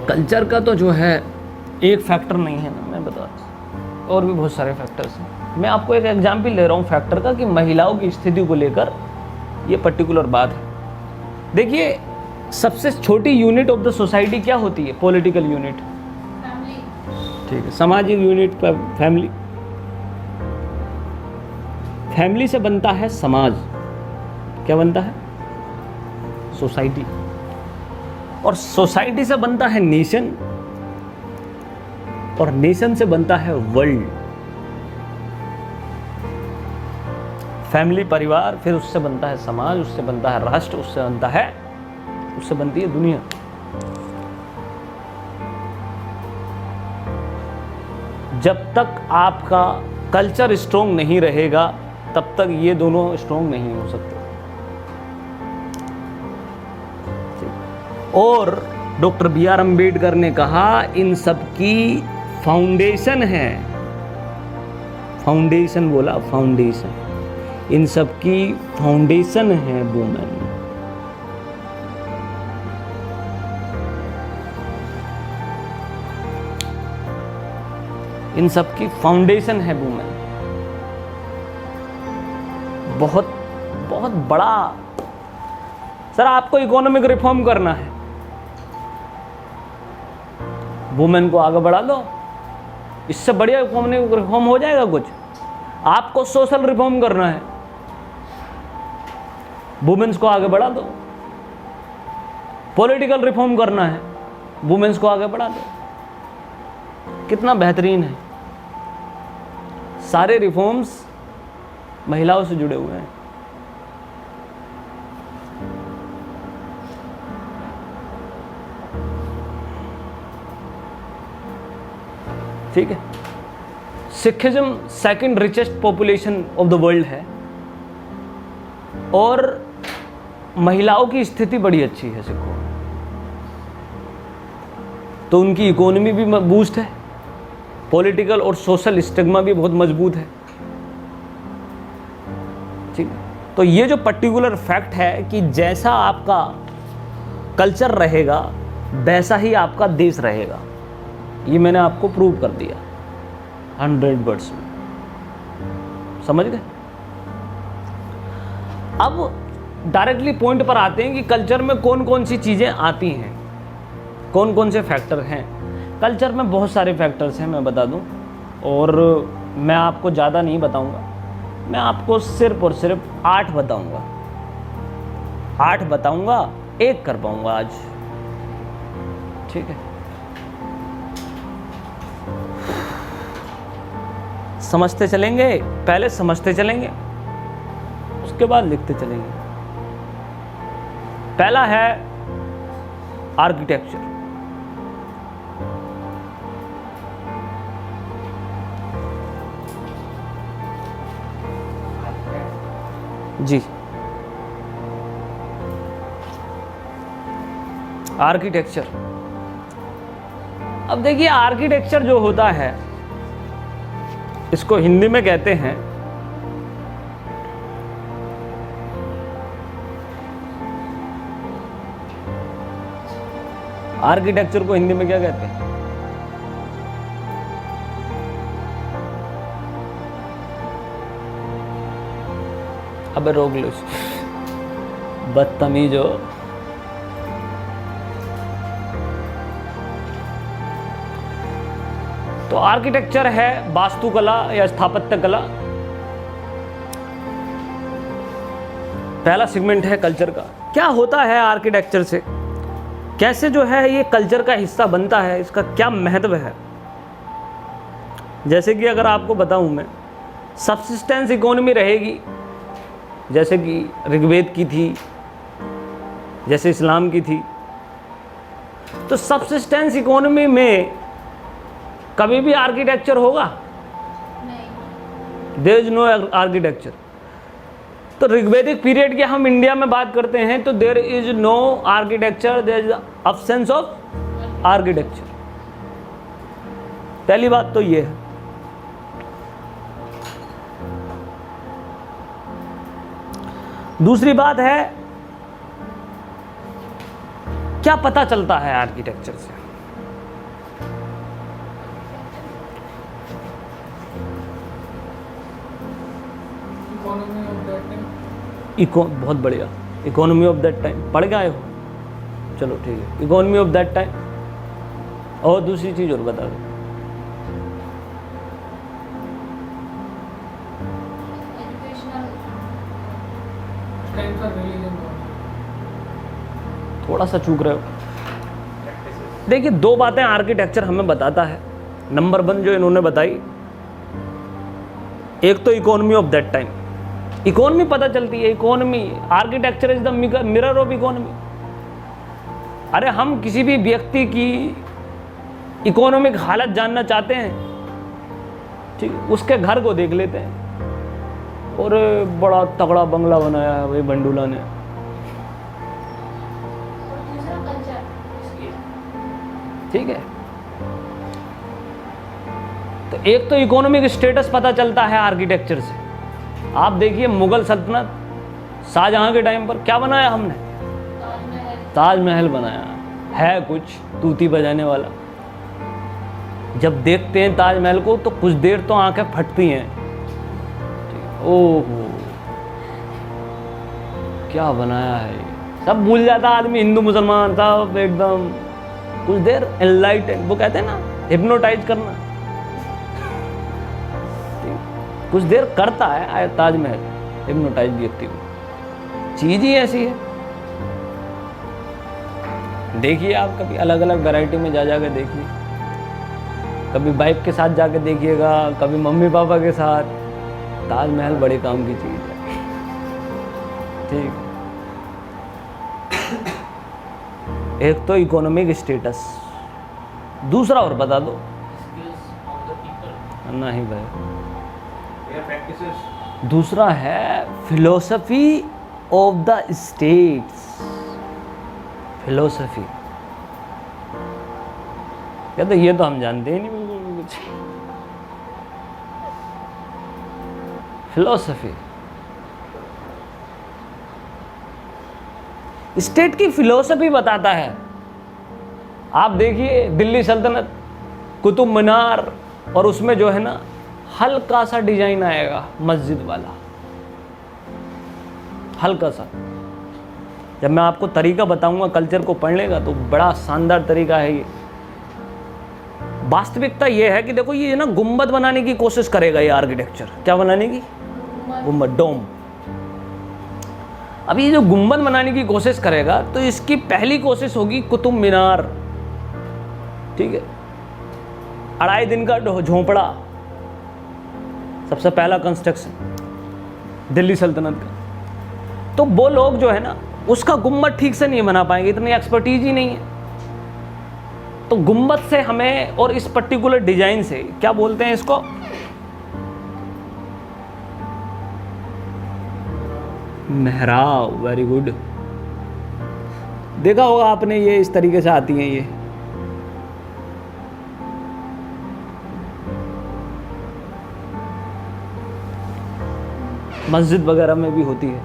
A: कल्चर का तो जो है एक फैक्टर नहीं है ना, मैं बता, और भी बहुत सारे फैक्टर्स हैं। मैं आपको एक एग्जांपल ले रहा हूँ फैक्टर का कि महिलाओं की स्थिति को लेकर ये पर्टिकुलर बात है। देखिए, सबसे छोटी यूनिट ऑफ द सोसाइटी क्या होती है, पॉलिटिकल यूनिट, ठीक है, सामाजिक यूनिट, फैमिली। फैमिली से बनता है समाज, क्या बनता है, सोसाइटी, और सोसाइटी से बनता है नेशन, और नेशन से बनता है वर्ल्ड। फैमिली, परिवार, फिर उससे बनता है समाज, उससे बनता है राष्ट्र, उससे बनती है दुनिया। जब तक आपका कल्चर स्ट्रोंग नहीं रहेगा, तब तक ये दोनों स्ट्रोंग नहीं हो सकते। और डॉक्टर बी.आर. अम्बेडकर ने कहा, इन सब की फाउंडेशन है, फाउंडेशन बोला, फाउंडेशन, इन सब की फाउंडेशन है वुमेन। इन सब की फाउंडेशन है वुमेन। बहुत बहुत बड़ा। सर, आपको इकोनॉमिक रिफॉर्म करना है, वुमेन को आगे बढ़ा दो, इससे बढ़िया इकोनॉमिक रिफॉर्म हो जाएगा कुछ। आपको सोशल रिफॉर्म करना है, वुमेन्स को आगे बढ़ा दो। पॉलिटिकल रिफॉर्म करना है, वुमेन्स को आगे बढ़ा दो। कितना बेहतरीन है। सारे रिफॉर्म्स महिलाओं से जुड़े हुए हैं। ठीक है। Sikhism second richest population of the world है, और महिलाओं की स्थिति बड़ी अच्छी है सिखों में, तो उनकी इकोनॉमी भी बूस्ट है, पॉलिटिकल और सोशल स्टिग्मा भी बहुत मजबूत है। ठीक है। तो ये जो पर्टिकुलर फैक्ट है कि जैसा आपका कल्चर रहेगा वैसा ही आपका देश रहेगा, ये मैंने आपको प्रूव कर दिया 100 वर्ड्स में, समझ गए। अब डायरेक्टली पॉइंट पर आते हैं कि कल्चर में कौन कौन सी चीज़ें आती हैं, कौन कौन से फैक्टर हैं। कल्चर में बहुत सारे फैक्टर्स हैं, मैं बता दूं, और मैं आपको ज़्यादा नहीं बताऊंगा, मैं आपको सिर्फ और सिर्फ 8 बताऊंगा, 8 बताऊंगा, 1 कर पाऊंगा आज, ठीक है। समझते चलेंगे, पहले समझते चलेंगे, उसके बाद लिखते चलेंगे। पहला है आर्किटेक्चर। जी, आर्किटेक्चर। अब देखिए, आर्किटेक्चर जो होता है इसको हिंदी में कहते हैं आर्किटेक्चर को हिंदी में क्या कहते हैं? अबे रोक लो, बदतमीज हो। तो आर्किटेक्चर है वास्तुकला या स्थापत्य कला। पहला सेगमेंट है कल्चर का। क्या होता है आर्किटेक्चर से, कैसे जो है ये कल्चर का हिस्सा बनता है, इसका क्या महत्व है। जैसे कि अगर आपको बताऊं मैं, सब्सिस्टेंस इकोनॉमी रहेगी, जैसे कि ऋग्वेद की थी, जैसे इस्लाम की थी। तो सब्सिस्टेंस इकोनॉमी में कभी भी आर्किटेक्चर होगा? नहीं, देयर इज नो आर्किटेक्चर। तो ऋग्वेदिक पीरियड की हम इंडिया में बात करते हैं तो there is no architecture, there is absence of architecture. पहली बात तो ये है। दूसरी बात है, क्या पता चलता है आर्किटेक्चर से? बहुत बढ़िया, इकोनॉमी ऑफ दैट टाइम पढ़ के आए हो, चलो ठीक है। इकोनॉमी ऑफ दैट टाइम, और दूसरी चीज और बता दो। थोड़ा सा चूक रहे हो। देखिए, दो बातें आर्किटेक्चर हमें बताता है। नंबर 1 जो इन्होंने बताई, एक तो economy of that time, economy पता चलती है। Economy, architecture is the mirror of economy. अरे हम किसी भी व्यक्ति की इकोनॉमिक हालत जानना चाहते हैं, ठीक, उसके घर को देख लेते हैं, और बड़ा तगड़ा बंगला बनाया है भाई बंडूला ने। ठीक है, तो एक तो इकोनॉमिक स्टेटस पता चलता है आर्किटेक्चर से। आप देखिए, मुगल सल्तनत, शाहजहां के टाइम पर क्या बनाया हमने? ताजमहल बनाया है, कुछ तूती बजाने वाला। जब देखते हैं ताजमहल को तो कुछ देर तो आंखें फटती हैं। ओहो, क्या बनाया है। सब भूल जाता आदमी, हिंदू मुसलमान सब एकदम कुछ देर एनलाइटेड, वो कहते हैं ना हिप्नोटाइज करना, कुछ देर करता है ताजमहल हिप्नोटाइज व्यक्ति को। चीज ही ऐसी है। देखिए, आप कभी अलग अलग वैरायटी में जा जाकर देखिए, कभी बाइक के साथ जाके देखिएगा, कभी मम्मी पापा के साथ। ताजमहल बड़े काम की चीज है। ठीक, एक तो इकोनॉमिक स्टेटस, दूसरा और बता दो। नहीं भाई, दूसरा है philosophy of the states. Philosophy, क्या? तो ये तो हम जानते ही नहीं बिल्कुल कुछ। फिलोसफी, स्टेट की फिलोसफी बताता है। आप देखिए, दिल्ली सल्तनत, कुतुब मीनार, और उसमें जो है ना हल्का सा डिजाइन आएगा मस्जिद वाला, हल्का सा। जब मैं आपको तरीका बताऊंगा कल्चर को पढ़ने का, तो बड़ा शानदार तरीका है ये। वास्तविकता ये है कि देखो, ये ना गुंबद बनाने की कोशिश करेगा ये आर्किटेक्चर। क्या बनाने की? गुंबद, डोम। अब ये जो गुंबद बनाने की कोशिश करेगा, तो इसकी पहली कोशिश होगी कुतुब मीनार। ठीक है, 2.5 दिन का झोंपड़ा, सबसे पहला कंस्ट्रक्शन दिल्ली सल्तनत का। तो वो लोग जो है ना, उसका गुंबद ठीक से नहीं बना पाएंगे, इतनी एक्सपर्टीज ही नहीं है। तो गुंबद से हमें, और इस पर्टिकुलर डिजाइन से, क्या बोलते हैं इसको? मेहराब। वेरी गुड, देखा होगा आपने, ये इस तरीके से आती हैं ये। मस्जिद वगैरह में भी होती है,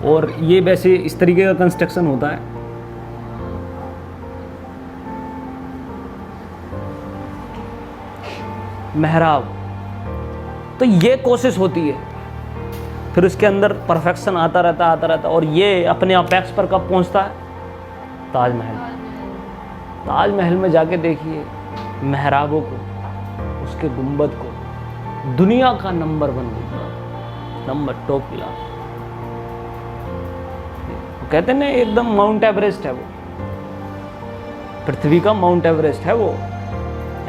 A: और ये वैसे इस तरीके का कंस्ट्रक्शन होता है। मेहराब, तो ये कोशिश होती है। फिर उसके अंदर परफेक्शन आता रहता और ये अपने अपेक्स पर कब पहुंचता है? ताजमहल। ताजमहल में जाके देखिए मेहराबों को, उसके गुंबद को, दुनिया का नंबर 1 गुंबद, नंबर टॉप क्लास। कहते हैं ना एकदम माउंट एवरेस्ट है वो, पृथ्वी का माउंट एवरेस्ट है वो।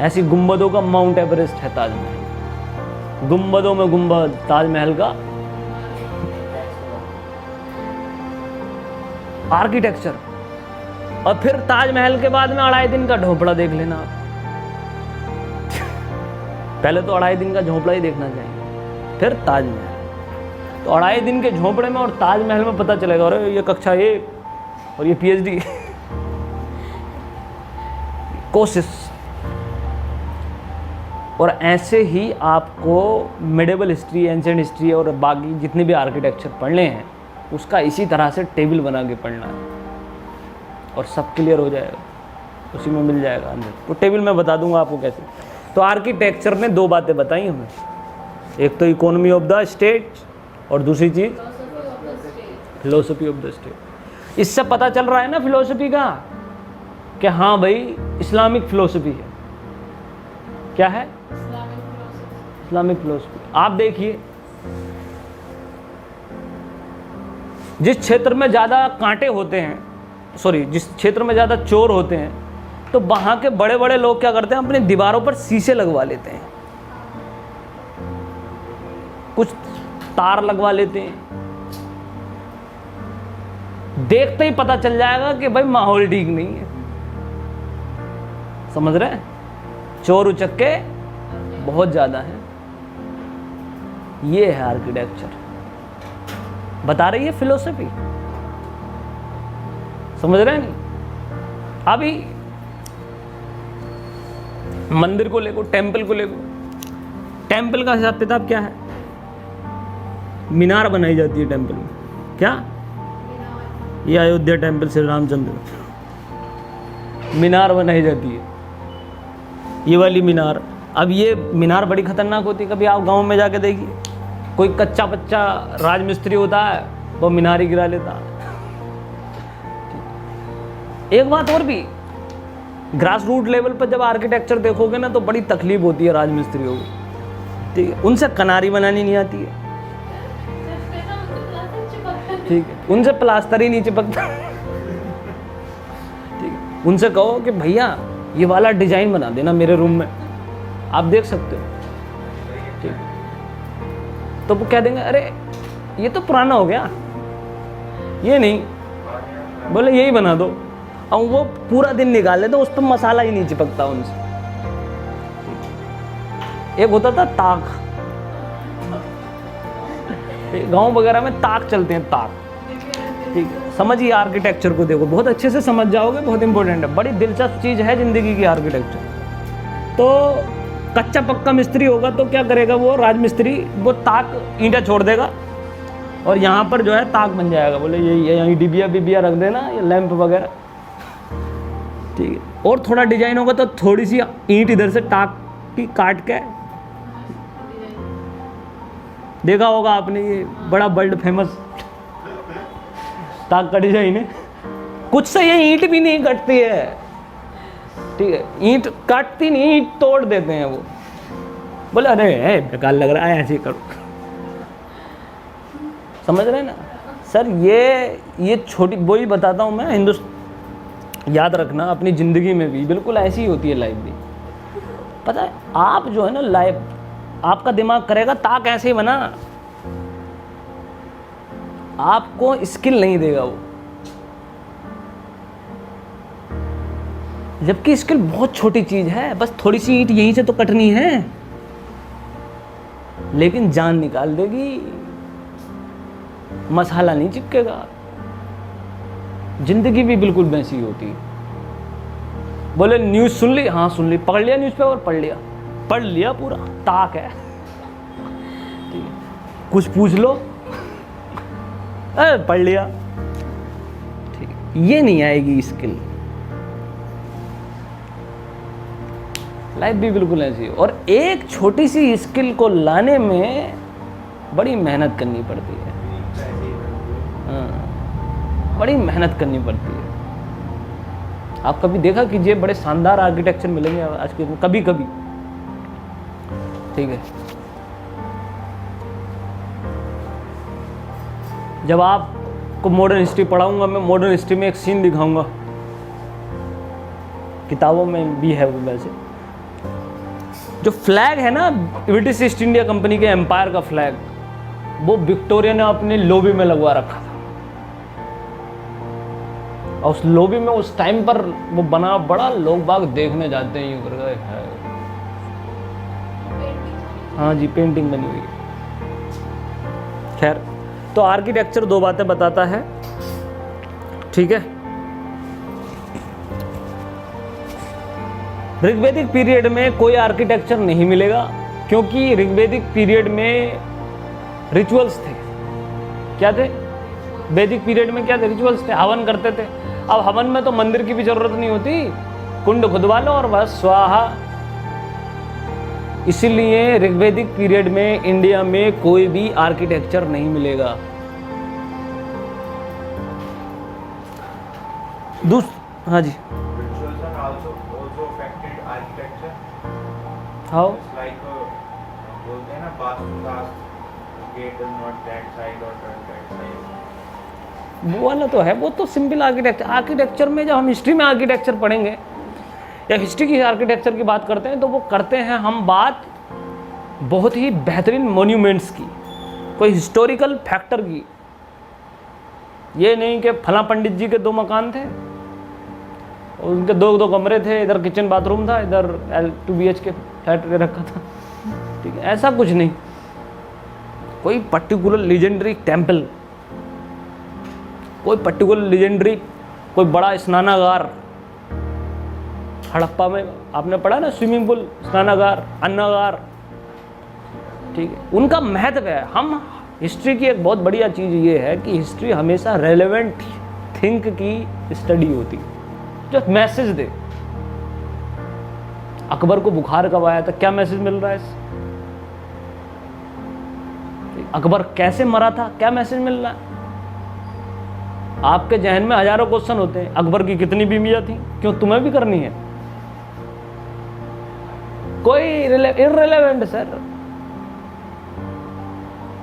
A: ऐसी गुंबदों का माउंट एवरेस्ट है ताजमहल। गुंबदों में गुंबद ताजमहल का आर्किटेक्चर। और फिर ताजमहल के बाद में 2.5 दिन का झोपड़ा देख लेना आप। पहले तो 2.5 दिन का झोपड़ा ही देखना चाहिए, फिर ताजमहल। तो 2.5 दिन के झोपड़े में और ताजमहल में पता चलेगा अरे ये कक्षा 1 और ये PhD। कोशिश। और ऐसे ही आपको मिडिवल हिस्ट्री, एंशिएंट हिस्ट्री और बाकी जितने भी आर्किटेक्चर पढ़ने हैं उसका इसी तरह से टेबल बना के पढ़ना है और सब क्लियर हो जाएगा, उसी में मिल जाएगा अंदर। तो टेबल मैं बता दूंगा आपको कैसे। तो आर्किटेक्चर ने 2 बातें बताई हमें, एक तो इकोनॉमी ऑफ द स्टेट और दूसरी चीज़ फिलोसफी ऑफ द स्टेट। इससे पता चल रहा है ना फिलोसफी का कि हाँ भाई इस्लामिक फिलोसफी है। क्या है? Islamic philosophy. आप देखिए जिस क्षेत्र में ज़्यादा कांटे होते हैं, जिस क्षेत्र में ज़्यादा चोर होते हैं, तो वहाँ के बड़े बड़े लोग क्या करते हैं, अपनी दीवारों पर शीशे लगवा लेते हैं, कुछ तार लगवा लेते हैं। देखते ही पता चल जाएगा कि भाई माहौल ठीक नहीं है। समझ रहे हैं? चोर उचक्के बहुत ज़्यादा हैं। ये है आर्किटेक्चर, बता रही है फिलोसफी। समझ रहे हैं नहीं? अभी मंदिर को लेको, टेंपल को लेको, टेंपल का हिसाब किताब क्या है? मीनार बनाई जाती है टेंपल में। क्या? ये अयोध्या टेंपल श्री रामचंद्र, मीनार बनाई जाती है, ये वाली मीनार। अब ये मीनार बड़ी खतरनाक होती है। कभी आप गांव में जाके देखिए, कोई कच्चा बच्चा राजमिस्त्री होता है, वो मीनार ही गिरा लेता है। एक बात और भी, ग्रास रूट लेवल पर जब आर्किटेक्चर देखोगे ना तो बड़ी तकलीफ होती है राजमिस्त्रियों को। ठीक है, उनसे कनारी बनानी नहीं आती है। ठीक है, उनसे प्लास्टर ही नहीं चिपकता। ठीक है, उनसे कहो कि भैया ये वाला डिजाइन बना देना मेरे रूम में, आप देख सकते हो। ठीक, तो वो कह देंगे अरे ये तो पुराना हो गया, ये नहीं, बोले यही बना दो। और वो पूरा दिन निकाल लेते, उस पर मसाला ही नहीं चिपकता उनसे। एक होता था ताक, गांव वगैरह में ताक चलते हैं, ताक। ठीक है, समझिए आर्किटेक्चर को देखो, बहुत अच्छे से समझ जाओगे, बहुत इंपॉर्टेंट है, बड़ी दिलचस्प चीज़ है ज़िंदगी की आर्किटेक्चर। तो कच्चा पक्का मिस्त्री होगा तो क्या करेगा वो राजमिस्त्री, वो ताक ईंटा छोड़ देगा और यहाँ पर जो है ताक बन जाएगा। बोले ये यहीं डिबिया बिबिया रख देना, ये लैंप वगैरह। ठीक है, और थोड़ा डिजाइन होगा तो थोड़ी सी ईंट इधर से ताक की काट के, देखा होगा आपने, ये बड़ा वर्ल्ड फेमस ताक का डिजाइन है। कुछ से ये ईंट भी नहीं कटती है। ठीक है, ईंट काटती नहीं, ईंट तोड़ देते हैं वो। बोले अरे बेकार लग रहा है, ऐसे ही करो। समझ रहे हैं ना सर? ये छोटी, वही बताता हूँ मैं, हिंदुस्तान, याद रखना अपनी ज़िंदगी में भी बिल्कुल ऐसी ही होती है लाइफ भी। पता है आप जो है ना, लाइफ आपका दिमाग करेगा ताक ऐसे ही बना, आपको स्किल नहीं देगा वो। जबकि स्किल बहुत छोटी चीज है, बस थोड़ी सी ईंट यहीं से तो कटनी है, लेकिन जान निकाल देगी, मसाला नहीं चिपकेगा। जिंदगी भी बिल्कुल वैसी होती है। बोले न्यूज़ सुन ली? हाँ सुन ली। पढ़ लिया न्यूज़पेपर? पढ़ लिया पूरा, ताक है। ठीक है, कुछ पूछ लो, पढ़ लिया। ठीक, ये नहीं आएगी स्किल। लाइफ भी बिल्कुल ऐसी है। और एक छोटी सी स्किल को लाने में बड़ी मेहनत करनी पड़ती है। हाँ, बड़ी मेहनत करनी पड़ती है। आप कभी देखा कीजिए, बड़े शानदार आर्किटेक्चर मिलेंगे आज के, कभी कभी, ठीक है। जब आपको मॉडर्न हिस्ट्री पढ़ाऊंगा मैं, मॉडर्न हिस्ट्री में एक सीन दिखाऊंगा, किताबों में भी है वो। वैसे जो फ्लैग है ना ब्रिटिश ईस्ट इंडिया कंपनी के एम्पायर का फ्लैग, वो विक्टोरिया ने अपने लॉबी में लगवा रखा था। और उस लॉबी में उस टाइम पर वो बना, बड़ा लोग बाग देखने जाते हैं, यूं कर गए है। हाँ जी, पेंटिंग बनी हुई है। खैर, तो आर्किटेक्चर दो बातें बताता है, ठीक है। ऋग्वैदिक पीरियड में कोई आर्किटेक्चर नहीं मिलेगा, क्योंकि ऋग्वैदिक पीरियड में रिचुअल्स थे। क्या थे? वैदिक पीरियड में क्या थे? रिचुअल्स थे, हवन करते थे। अब हवन में तो मंदिर की भी जरूरत नहीं होती, कुंड खुदवा लो और बस स्वाहा। इसीलिए ऋग्वैदिक पीरियड में इंडिया में कोई भी आर्किटेक्चर नहीं मिलेगा। हाँ जी, हाउ
B: बोलते हैं ना, गेट नॉट दैट साइड और दैट साइड,
A: वो वाला तो है, वो तो सिंपल आर्किटेक्चर। आर्किटेक्चर में जब हम हिस्ट्री में आर्किटेक्चर पढ़ेंगे या हिस्ट्री की आर्किटेक्चर की बात करते हैं, तो वो करते हैं हम बात बहुत ही बेहतरीन मॉन्यूमेंट्स की, कोई हिस्टोरिकल फैक्टर की। ये नहीं कि फला पंडित जी के 2 मकान थे और उनके 2 कमरे थे, इधर किचन बाथरूम था, इधर 2 BHK फ्लैट रखा था, ठीक है। ऐसा कुछ नहीं। कोई पर्टिकुलर लीजेंडरी टेम्पल, कोई पर्टिकुलर लीजेंडरी, कोई बड़ा स्नानागार। हड़प्पा में आपने पढ़ा ना, स्विमिंग पूल, स्नानागार, अन्नागार, ठीक है। उनका महत्व है। हम हिस्ट्री की एक बहुत बढ़िया चीज़ ये है कि हिस्ट्री हमेशा रेलेवेंट थिंक की स्टडी होती है, जो मैसेज दे। अकबर को बुखार कब आया था, क्या मैसेज मिल रहा है इससे? अकबर कैसे मरा था, क्या मैसेज मिल रहा है? आपके जहन में हजारों क्वेश्चन होते हैं। अकबर की कितनी बीवियां थी, क्यों तुम्हें भी करनी है? कोई इररिलेवेंट सर,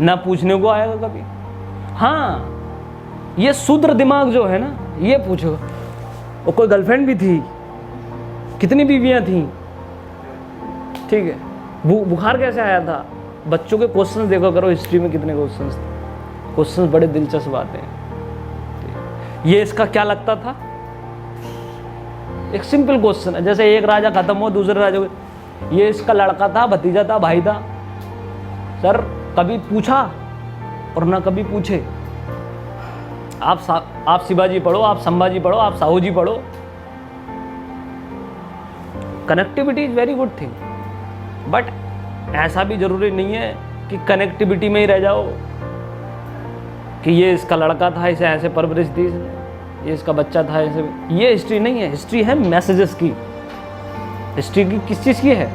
A: ना पूछने को आएगा कभी। हाँ, ये शूद्र दिमाग जो है ना, ये पूछेगा वो कोई गर्लफ्रेंड भी थी, कितनी बीवियां थी, ठीक है। बुखार कैसे आया था? बच्चों के क्वेश्चंस देखो करो, हिस्ट्री में कितने क्वेश्चंस थे। क्वेश्चंस बड़े दिलचस्प आते हैं। ये इसका क्या लगता था? एक सिंपल क्वेश्चन है, जैसे एक राजा खत्म हो, दूसरे राजा को, ये इसका लड़का था, भतीजा था, भाई था। सर कभी पूछा और ना कभी पूछे। आप शिवाजी पढ़ो, आप संभाजी पढ़ो, आप साहू जी पढ़ो। Connectivity is very good thing, but ऐसा भी जरूरी नहीं है कि कनेक्टिविटी में ही रह जाओ कि ये इसका लड़का था, इसे ऐसे परवरिश दी, ये इसका बच्चा था, ऐसे। ये हिस्ट्री नहीं है। हिस्ट्री है मैसेजेस की। हिस्ट्री की किस चीज़ की है?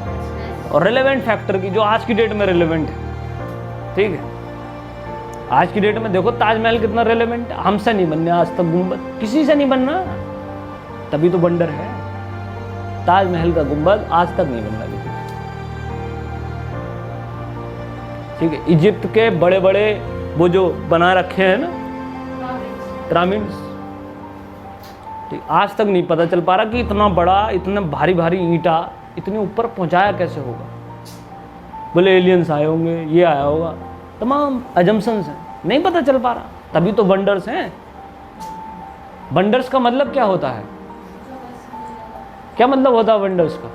A: और रिलेवेंट फैक्टर की, जो आज की डेट में रिलेवेंट है, ठीक है। आज की डेट में देखो ताजमहल कितना रिलेवेंट है। हमसे नहीं बनने आज तक गुंबद, किसी से नहीं बनना, तभी तो वंडर है। ताजमहल का गुंबद आज तक नहीं बनना किसी से, ठीक है। इजिप्ट के बड़े बड़े वो जो बना रखे हैं ना पिरामिड्स, ठीक, आज तक नहीं पता चल पा रहा कि इतना बड़ा, इतना भारी भारी ईंटा इतने ऊपर पहुंचाया कैसे होगा। बोले एलियंस आए होंगे, ये आया होगा, तमाम अजम्पशंस हैं, नहीं पता चल पा रहा, तभी तो वंडर्स हैं। वंडर्स का मतलब क्या होता है? क्या मतलब होता है वंडर्स का?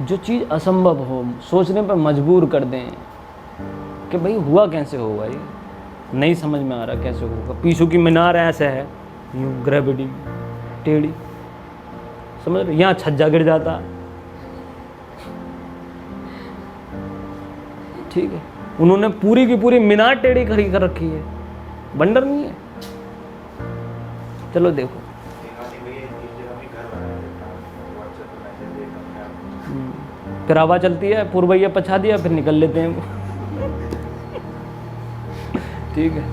A: जो चीज़ असंभव हो, सोचने पर मजबूर कर दें कि भाई हुआ कैसे होगा, ये नहीं समझ में आ रहा कैसे होगा। पीछू की मीनार ऐसे है, यूँ ग्रेविटी टेढ़ी, समझ रहे? यहाँ छज्जा गिर जाता, ठीक है। उन्होंने पूरी की पूरी मीनार टेढ़ी खड़ी कर रखी है, वंडर नहीं है? चलो देखो, फिर हवा चलती है, पूर्वैया पछा दिया, फिर निकल लेते हैं वो। ठीक है,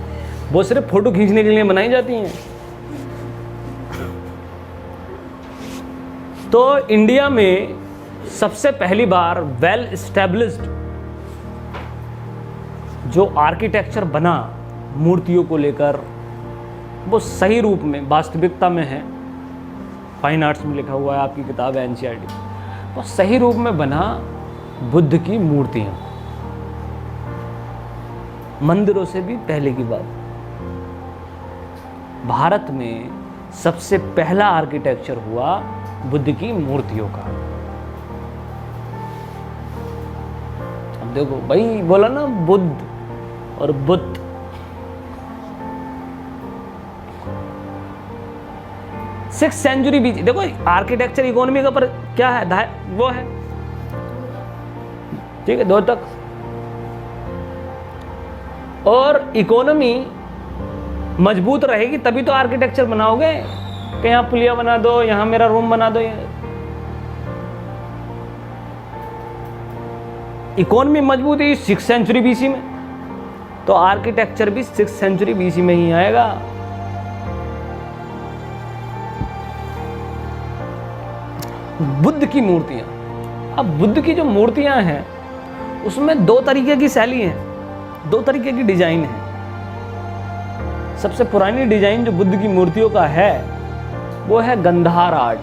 A: वो सिर्फ फोटो खींचने के लिए बनाई जाती हैं। तो इंडिया में सबसे पहली बार वेल एस्टेब्लिश्ड जो आर्किटेक्चर बना मूर्तियों को लेकर, वो सही रूप में वास्तविकता में है, फाइन आर्ट्स में लिखा हुआ है, आपकी किताब है NCERT, वो सही रूप में बना बुद्ध की मूर्तियां, मंदिरों से भी पहले की बात। भारत में सबसे पहला आर्किटेक्चर हुआ बुद्ध की मूर्तियों का। अब देखो भाई, बोला ना बुद्ध और बुद्ध, 6th सेंचुरी बीच। देखो आर्किटेक्चर इकोनॉमी का पर क्या है, वो है, ठीक है, 2 तक। और इकोनॉमी मजबूत रहेगी तभी तो आर्किटेक्चर बनाओगे कि यहाँ पुलिया बना दो, यहाँ मेरा रूम बना दो। इकोनॉमी मजबूत है 6th सेंचुरी BC में, तो आर्किटेक्चर भी 6th सेंचुरी BC में ही आएगा। बुद्ध की मूर्तियां, अब बुद्ध की जो मूर्तियां हैं उसमें 2 तरीके की शैली है, 2 तरीके की डिजाइन है। सबसे पुरानी डिजाइन जो बुद्ध की मूर्तियों का है वो है गंधार आर्ट।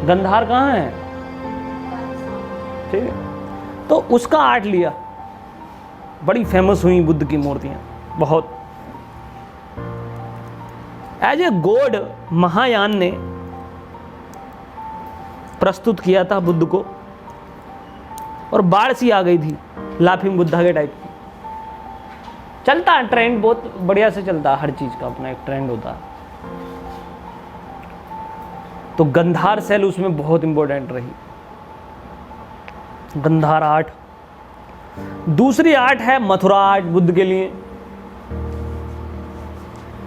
A: गंधार कहाँ है, ठीक है, तो उसका आर्ट लिया, बड़ी फेमस हुई बुद्ध की मूर्तियां बहुत। एज ए गॉड महायान ने प्रस्तुत किया था बुद्ध को, और बाढ़ सी आ गई थी लाफिंग बुद्धा के टाइप की। चलता है ट्रेंड, बहुत बढ़िया से चलता है, हर चीज का अपना एक ट्रेंड होता है। तो गंधार सेल उसमें बहुत इंपॉर्टेंट रही, गंधार आर्ट। दूसरी आर्ट है मथुरा आर्ट, बुद्ध के लिए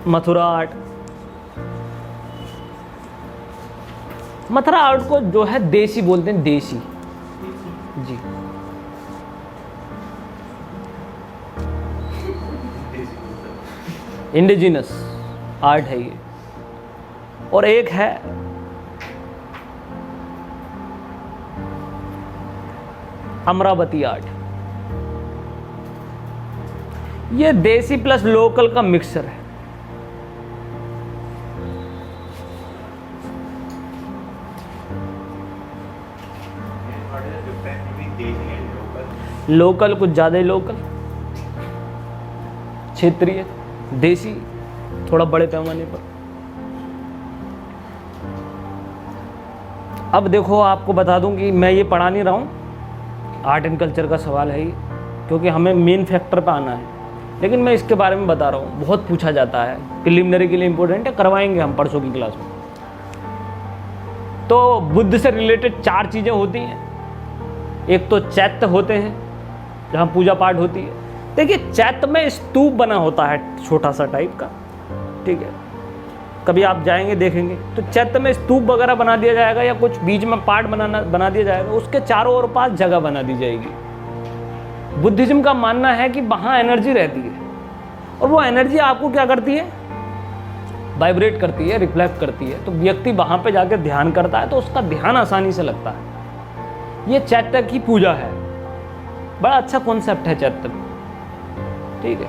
A: मथुरा आर्ट। मथुरा आर्ट को जो है देसी बोलते हैं, देसी जी, इंडिजिनस आर्ट है ये। और एक है अमरावती आर्ट, ये देसी प्लस लोकल का मिक्सचर है। लोकल कुछ ज़्यादा ही लोकल, क्षेत्रीय, देसी थोड़ा बड़े पैमाने पर। अब देखो आपको बता दूं कि मैं ये पढ़ा नहीं रहा हूँ, आर्ट एंड कल्चर का सवाल है ये, क्योंकि हमें मेन फैक्टर पे आना है, लेकिन मैं इसके बारे में बता रहा हूँ। बहुत पूछा जाता है, प्रिलिमिनरी के लिए इंपॉर्टेंट है, करवाएंगे हम परसों की क्लास में। तो बुद्ध से रिलेटेड 4 चीज़ें होती हैं। एक तो चैत्य होते हैं जहाँ पूजा पाठ होती है। देखिए चैत्य में स्तूप बना होता है छोटा सा टाइप का, ठीक है, कभी आप जाएंगे देखेंगे तो चैत्य में स्तूप वगैरह बना दिया जाएगा, या कुछ बीच में पार्ट बना दिया जाएगा, उसके चारों ओर पास जगह बना दी जाएगी। बुद्धिज्म का मानना है कि वहाँ एनर्जी रहती है, और वो एनर्जी आपको क्या करती है, वाइब्रेट करती है, रिफ्लेक्ट करती है। तो व्यक्ति वहाँ पे जाकर ध्यान करता है तो उसका ध्यान आसानी से लगता है। ये चैत्य की पूजा है, बड़ा अच्छा कॉन्सेप्ट है चैत्य में, ठीक है।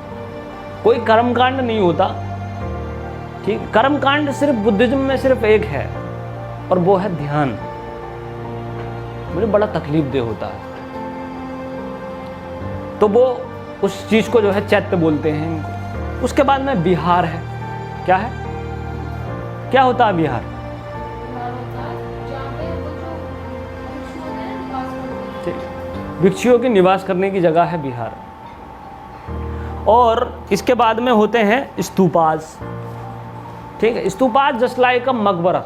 A: कोई कर्मकांड नहीं होता, ठीक, कर्मकांड सिर्फ बुद्धिज्म में सिर्फ एक है, और वो है ध्यान। मुझे बड़ा तकलीफ दे होता है, तो वो उस चीज को जो है चैत्य बोलते हैं इनको। उसके बाद में विहार है। क्या है, क्या होता है विहार? भिक्षुओं के निवास करने की जगह है विहार। और इसके बाद में होते हैं स्तूपास, ठीक है। स्तूपास जस्ट लाइक अ मकबरा।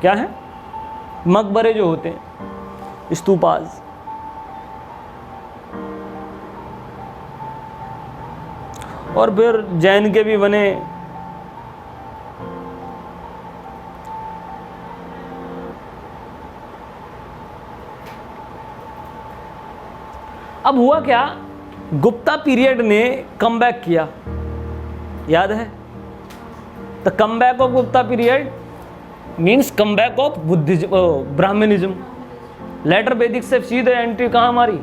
A: क्या है? मकबरे जो होते हैं, स्तूपास। और फिर जैन के भी बने, अब हुआ क्या, गुप्ता पीरियड ने कमबैक किया, याद है? The comeback of Gupta period means comeback of Buddhism, Brahmanism. Later वैदिक से सीधे एंट्री कहाँ हमारी?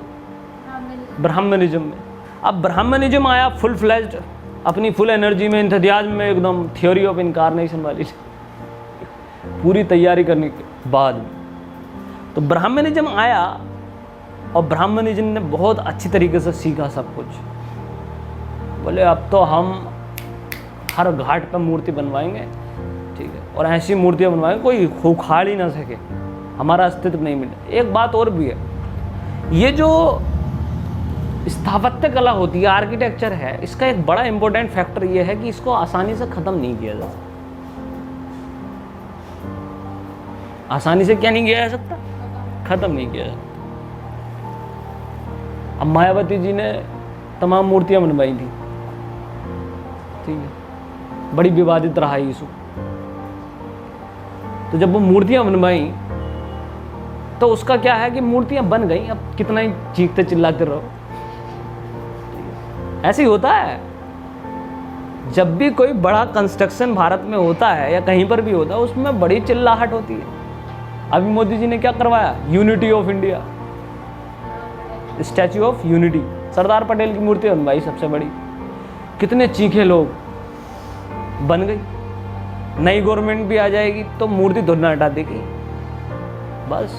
A: ब्राह्मणिज्म में। अब ब्राह्मणिज्म आया फुल फ्लेज्ड, अपनी फुल एनर्जी में, इंतजाज में, एकदम थ्योरी ऑफ इनकारनेशन वाली पूरी तैयारी करने के बाद में तो ब्राह्मणिज्म आया, और ब्राह्मणिज्म ने बहुत अच्छी तरीके से सीखा सब कुछ। बोले अब तो हम हर घाट पर मूर्ति बनवाएंगे, ठीक है, और ऐसी मूर्तियाँ बनवाएंगे कोई उखाड़ ही ना सके, हमारा अस्तित्व नहीं मिले। एक बात और भी है, ये जो स्थापत्य कला होती है, आर्किटेक्चर है, इसका एक बड़ा इंपॉर्टेंट फैक्टर ये है कि इसको आसानी से ख़त्म नहीं किया जा सकता। आसानी से क्या नहीं किया जा सकता? ख़त्म नहीं किया जा सकता। अब मायावती जी ने तमाम मूर्तियाँ बनवाई थी, ठीक है, बड़ी विवादित रहा इशू। तो जब वो मूर्तियाँ बनवाई तो उसका क्या है कि मूर्तियाँ बन गई, अब कितना ही चीखते चिल्लाते रहो, ऐसे ही होता है। जब भी कोई बड़ा कंस्ट्रक्शन भारत में होता है या कहीं पर भी होता है, उसमें बड़ी चिल्लाहट होती है। अभी मोदी जी ने क्या करवाया? Unity of India, statue of unity, Sardar Patel की मूर्ति बनवाई सबसे बड़ी, कितने चीखे लोग, बन गई। नई गवर्नमेंट भी आ जाएगी तो मूर्ति धुलना हटा देगी, बस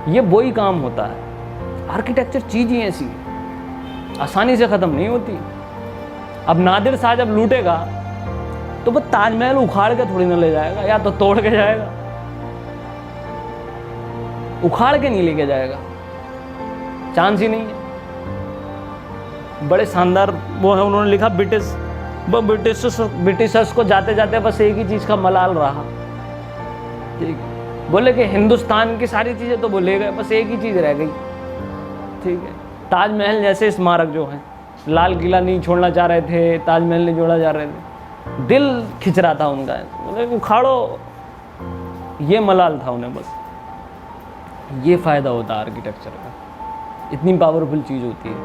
A: ये वही काम होता है। आर्किटेक्चर चीज़ ही ऐसी है, आसानी से ख़त्म नहीं होती। अब नादिर शाह जब लूटेगा तो वो ताजमहल उखाड़ के थोड़ी ना ले जाएगा, या तो तोड़ के जाएगा, उखाड़ के नहीं लेके जाएगा, चांस ही नहीं है। बड़े शानदार वो है, उन्होंने लिखा ब्रिटिशर्स को जाते जाते बस एक ही चीज़ का मलाल रहा, ठीक है, बोले कि हिंदुस्तान की सारी चीज़ें तो भूले गए, बस एक ही चीज़ रह गई, ठीक है, ताजमहल जैसे स्मारक जो हैं, लाल किला नहीं छोड़ना चाह रहे थे, ताजमहल नहीं जोड़ा जा रहे थे, दिल खिंच रहा था उनका, बोले उखाड़ो, ये मलाल था उन्हें बस। ये फ़ायदा होता है आर्किटेक्चर का, इतनी पावरफुल चीज़ होती है।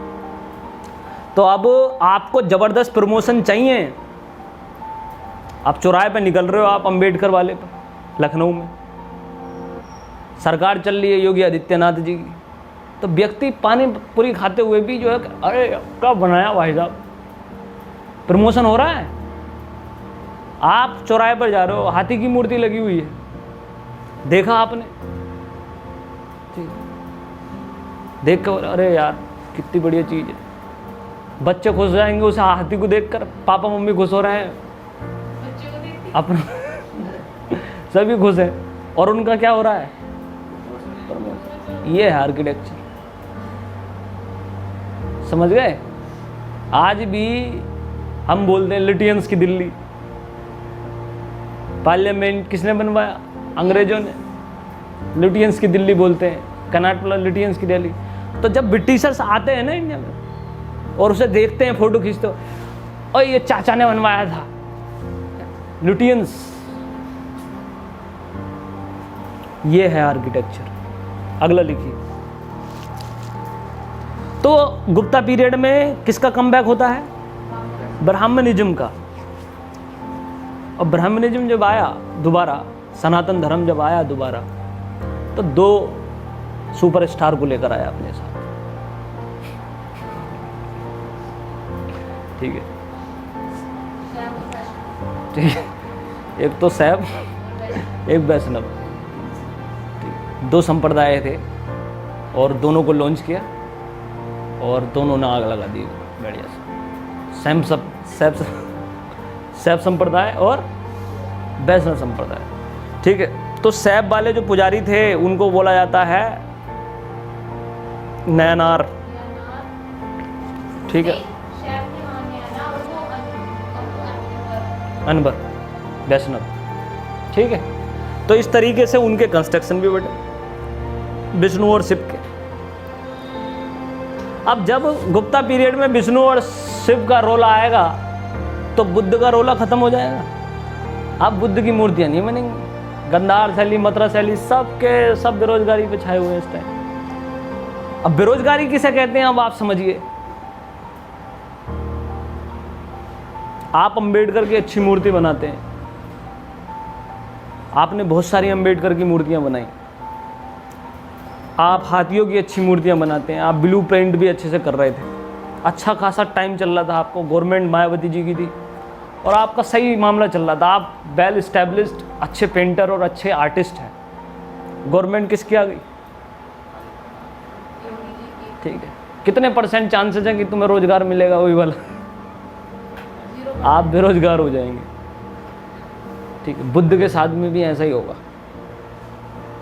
A: तो अब आपको ज़बरदस्त प्रमोशन चाहिए, आप चौराहे पे निकल रहे हो, आप अंबेडकर वाले पर, लखनऊ में सरकार चल रही है योगी आदित्यनाथ जी की, तो व्यक्ति पानी पूरी खाते हुए भी जो है, अरे क्या बनाया भाई साहब, प्रमोशन हो रहा है। आप चौराहे पर जा रहे हो, हाथी की मूर्ति लगी हुई है, देखा आपने, देख कर अरे यार कितनी बढ़िया चीज़ है, बच्चे खुश हो जाएंगे उस हाथी को देखकर, पापा मम्मी खुश हो रहे हैं, अपना सभी खुश हैं, और उनका क्या हो रहा है? ये है आर्किटेक्चर, समझ गए? आज भी हम बोलते हैं लिटियंस की दिल्ली, पार्लियामेंट किसने बनवाया? अंग्रेजों ने। लिटियंस की दिल्ली बोलते हैं, कर्नाटक लिटियंस की दिल्ली। तो जब ब्रिटिशर्स आते हैं ना इंडिया में और उसे देखते हैं, फोटो खींचते हो, और ये चाचा ने बनवाया था, लिटियंस, ये है आर्किटेक्चर। अगला लिखिए। तो गुप्ता पीरियड में किसका कमबैक होता है? ब्राह्मणिज्म का। और ब्राह्मणिज्म जब आया दोबारा, सनातन धर्म जब आया दोबारा, तो दो सुपरस्टार को लेकर आया अपने साथ, ठीक है, ठीक है, एक तो शैव, एक वैष्णव, दो संप्रदाय थे और दोनों को लॉन्च किया और दोनों ने आग लगा दी बढ़िया से। शैव संप्रदाय और वैष्णव संप्रदाय, ठीक है। तो शैव वाले जो पुजारी थे उनको बोला जाता है नयनार, ठीक है, अनबर, वैष्णव, ठीक है। तो इस तरीके से उनके कंस्ट्रक्शन भी बढ़े, विष्णु और शिव के। अब जब गुप्ता पीरियड में विष्णु और शिव का रोल आएगा तो बुद्ध का रोला खत्म हो जाएगा। अब बुद्ध की मूर्तियां नहीं बनेंगी, गंधार शैली, मथुरा शैली, सबके सब बेरोजगारी पे छाए हुए हैं इस टाइम। अब बेरोजगारी किसे कहते हैं, अब आप समझिए। आप अंबेडकर की अच्छी मूर्ति बनाते हैं, आपने बहुत सारी अंबेडकर की मूर्तियां बनाई, आप हाथियों की अच्छी मूर्तियां बनाते हैं, आप ब्लू प्रिंट भी अच्छे से कर रहे थे, अच्छा खासा टाइम चल रहा था आपको, गवर्नमेंट मायावती जी की थी और आपका सही मामला चल रहा था, आप वेल इस्टेब्लिश्ड अच्छे पेंटर और अच्छे आर्टिस्ट हैं। गवर्नमेंट किसकी आ गई? ठीक है, कितने % चांसेस हैं कि तुम्हें रोजगार मिलेगा? वही वाला, आप बेरोजगार हो जाएंगे। ठीक है, बुद्ध के साथ में भी ऐसा ही होगा।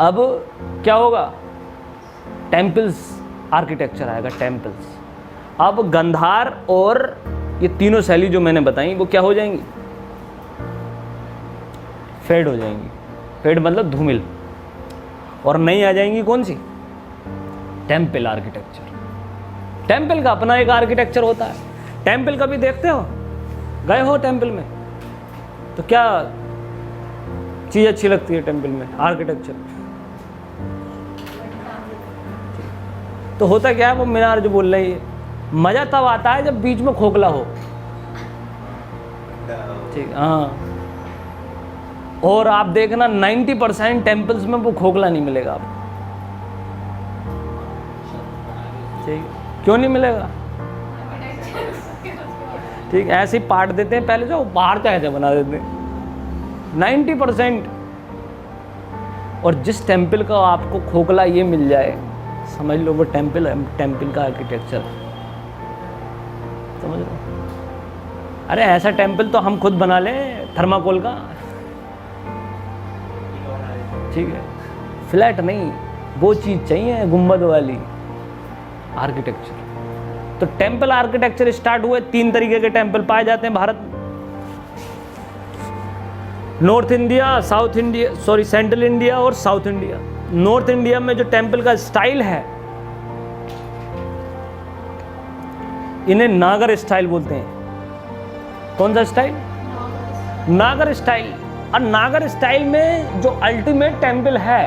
A: अब क्या होगा? टेम्पल्स आर्किटेक्चर आएगा, टेम्पल्स। अब गंधार और ये तीनों शैली जो मैंने बताई वो क्या हो जाएंगी? फेड हो जाएंगी। फेड मतलब धूमिल। और नई आ जाएंगी कौन सी? Temple architecture. टेम्पल का अपना एक आर्किटेक्चर होता है। टेम्पल कभी देखते हो? गए हो टेम्पल में? तो क्या चीज़ अच्छी लगती है टेम्पल में? आर्किटेक्चर। तो होता क्या है, वो मीनार जो बोल रही है, मज़ा तब आता है जब बीच में खोखला हो। ठीक, हाँ। और आप देखना 90% टेम्पल्स में वो खोखला नहीं मिलेगा आपको। ठीक, क्यों नहीं मिलेगा? ठीक, ऐसे ही पाट देते हैं पहले, जो बाहर चाहे बना देते हैं 90%। और जिस टेम्पल का आपको खोखला ये मिल जाए, समझ लो वो टेम्पल है, टेम्पल का आर्किटेक्चर, समझ लो। अरे ऐसा टेम्पल तो हम खुद बना लें थर्माकोल का। ठीक है, फ्लैट नहीं, वो चीज़ चाहिए गुंबद वाली आर्किटेक्चर। तो टेम्पल आर्किटेक्चर स्टार्ट हुए, 3 तरीके के टेम्पल पाए जाते हैं भारत में। North India, south India, sorry central India और साउथ इंडिया। नॉर्थ इंडिया में जो टेम्पल का स्टाइल है, इन्हें नागर स्टाइल बोलते हैं। कौन सा स्टाइल? नागर स्टाइल। और नागर स्टाइल में जो अल्टीमेट टेम्पल है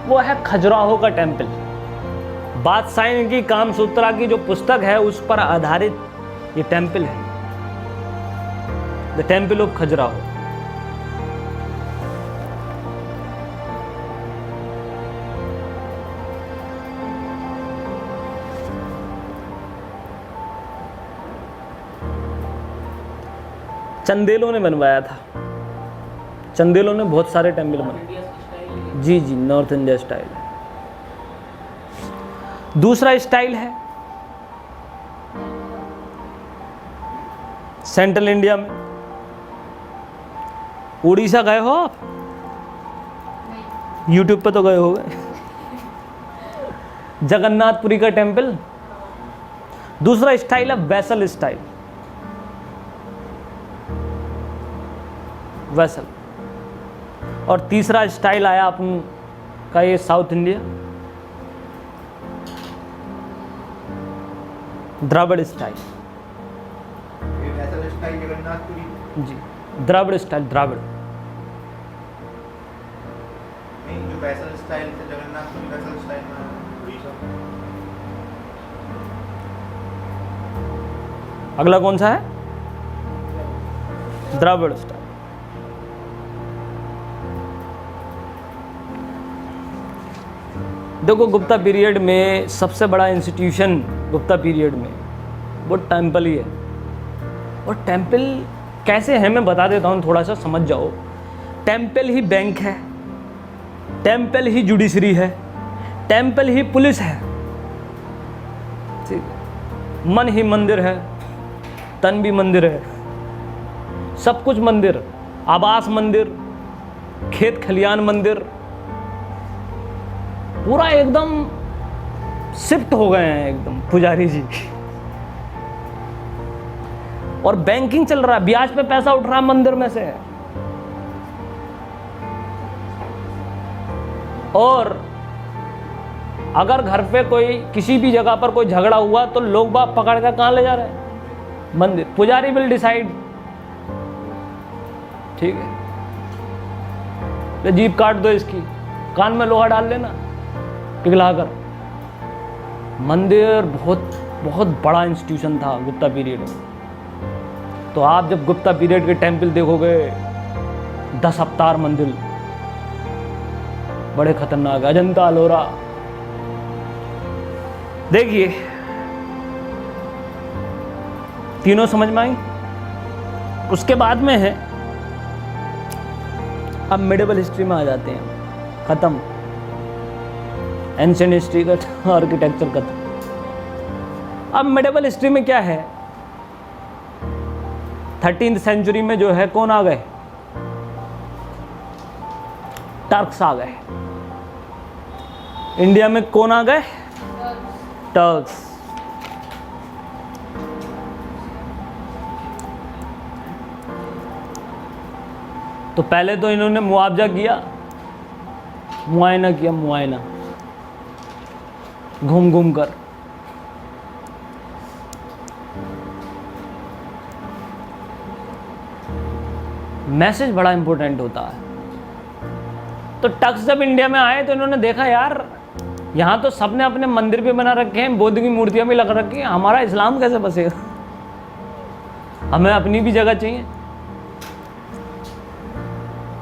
A: वो है खजुराहो का टेम्पल। बादशाह की कामसूत्रा की जो पुस्तक है उस पर आधारित ये टेम्पल है, द टेम्पल ऑफ खजुराहो। चंदेलों ने बनवाया था। चंदेलों ने बहुत सारे टेम्पल बनाए। जी जी, नॉर्थ इंडिया स्टाइल है। दूसरा स्टाइल है सेंट्रल इंडिया में। उड़ीसा गए हो आप? यूट्यूब पे तो गए हो गए। जगन्नाथपुरी का टेम्पल। दूसरा स्टाइल है वैसल स्टाइल, वैसल। और तीसरा स्टाइल आया अपन का ये साउथ इंडिया, द्रविड़ स्टाइल।
B: ये वैसल स्टाइल जगन्नाथपुरी
A: जी, द्रविड़ स्टाइल, द्रविड़।
B: नहीं, जो वैसल स्टाइल से जगन्नाथपुरी वैसल स्टाइल में उड़ीसा।
A: अगला कौन सा है? द्रविड़ स्टाइल। देखो, गुप्ता पीरियड में सबसे बड़ा इंस्टीट्यूशन गुप्ता पीरियड में वो टेम्पल ही है। और टेम्पल कैसे है मैं बता देता हूँ, थोड़ा सा समझ जाओ। टेम्पल ही बैंक है, टेम्पल ही जुडिशरी है, टेम्पल ही पुलिस है। ठीक, मन ही मंदिर है, तन भी मंदिर है, सब कुछ मंदिर। आवास मंदिर, खेत खलियान मंदिर, पूरा एकदम शिफ्ट हो गए हैं एकदम पुजारी जी। और बैंकिंग चल रहा है, ब्याज पे पैसा उठ रहा है मंदिर में से। और अगर घर पे कोई किसी भी जगह पर कोई झगड़ा हुआ तो लोग बाप पकड़ कर कहां ले जा रहे हैं? मंदिर। पुजारी विल डिसाइड। ठीक है, ले जीभ काट दो इसकी, कान में लोहा डाल लेना पिघला कर, मंदिर बहुत बहुत बड़ा इंस्टीट्यूशन था गुप्ता पीरियड में। तो आप जब गुप्ता पीरियड के टेम्पल देखोगे, 10 अवतार मंदिर, बड़े खतरनाक, अजंता अलोरा। देखिए तीनों समझ में आई। उसके बाद में है, अब मिडिवल हिस्ट्री में आ जाते हैं, खत्म। एंशिएंट हिस्ट्री का आर्किटेक्चर खत्म। अब मिडिवल हिस्ट्री में क्या है, 13th सेंचुरी में जो है कौन आ गए, टर्क्स आ गए। इंडिया में कौन आ गए, टर्क्स। तो पहले तो इन्होंने मुआवजा किया, मुआयना किया, मुआयना घूम घूम कर। मैसेज बड़ा इंपॉर्टेंट होता है। तो टक्स जब इंडिया में आए तो इन्होंने देखा यार यहाँ तो सबने अपने मंदिर भी बना रखे हैं, बुद्ध की मूर्तियां भी लग रखी हैं, हमारा इस्लाम कैसे बसेगा, हमें अपनी भी जगह चाहिए।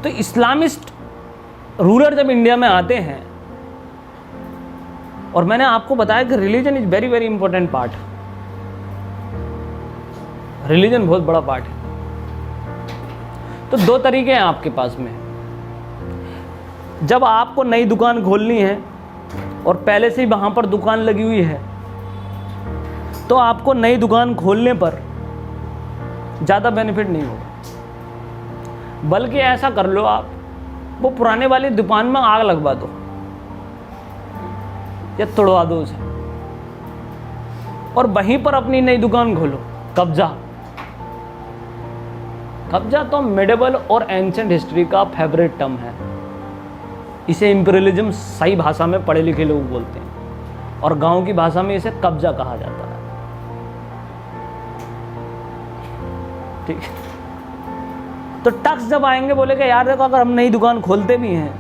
A: तो इस्लामिस्ट रूलर जब इंडिया में आते हैं, और मैंने आपको बताया कि religion is very very important part, religion बहुत बड़ा पार्ट है। तो 2 तरीके हैं आपके पास में। जब आपको नई दुकान खोलनी है और पहले से ही वहां पर दुकान लगी हुई है, तो आपको नई दुकान खोलने पर ज़्यादा बेनिफिट नहीं होगा, बल्कि ऐसा कर लो आप, वो पुराने वाली दुकान में आग लगवा दो या तोड़वा दो उसे, और वहीं पर अपनी नई दुकान खोलो। कब्जा, कब्जा तो मिडिवल और एंशिएंट हिस्ट्री का फेवरेट टर्म है। इसे इंपीरियलिज्म सही भाषा में पढ़े लिखे लोग बोलते हैं, और गांव की भाषा में इसे कब्जा कहा जाता है। ठीक है। तो टक्स जब आएंगे बोलेगा यार देखो, अगर हम नई दुकान खोलते भी हैं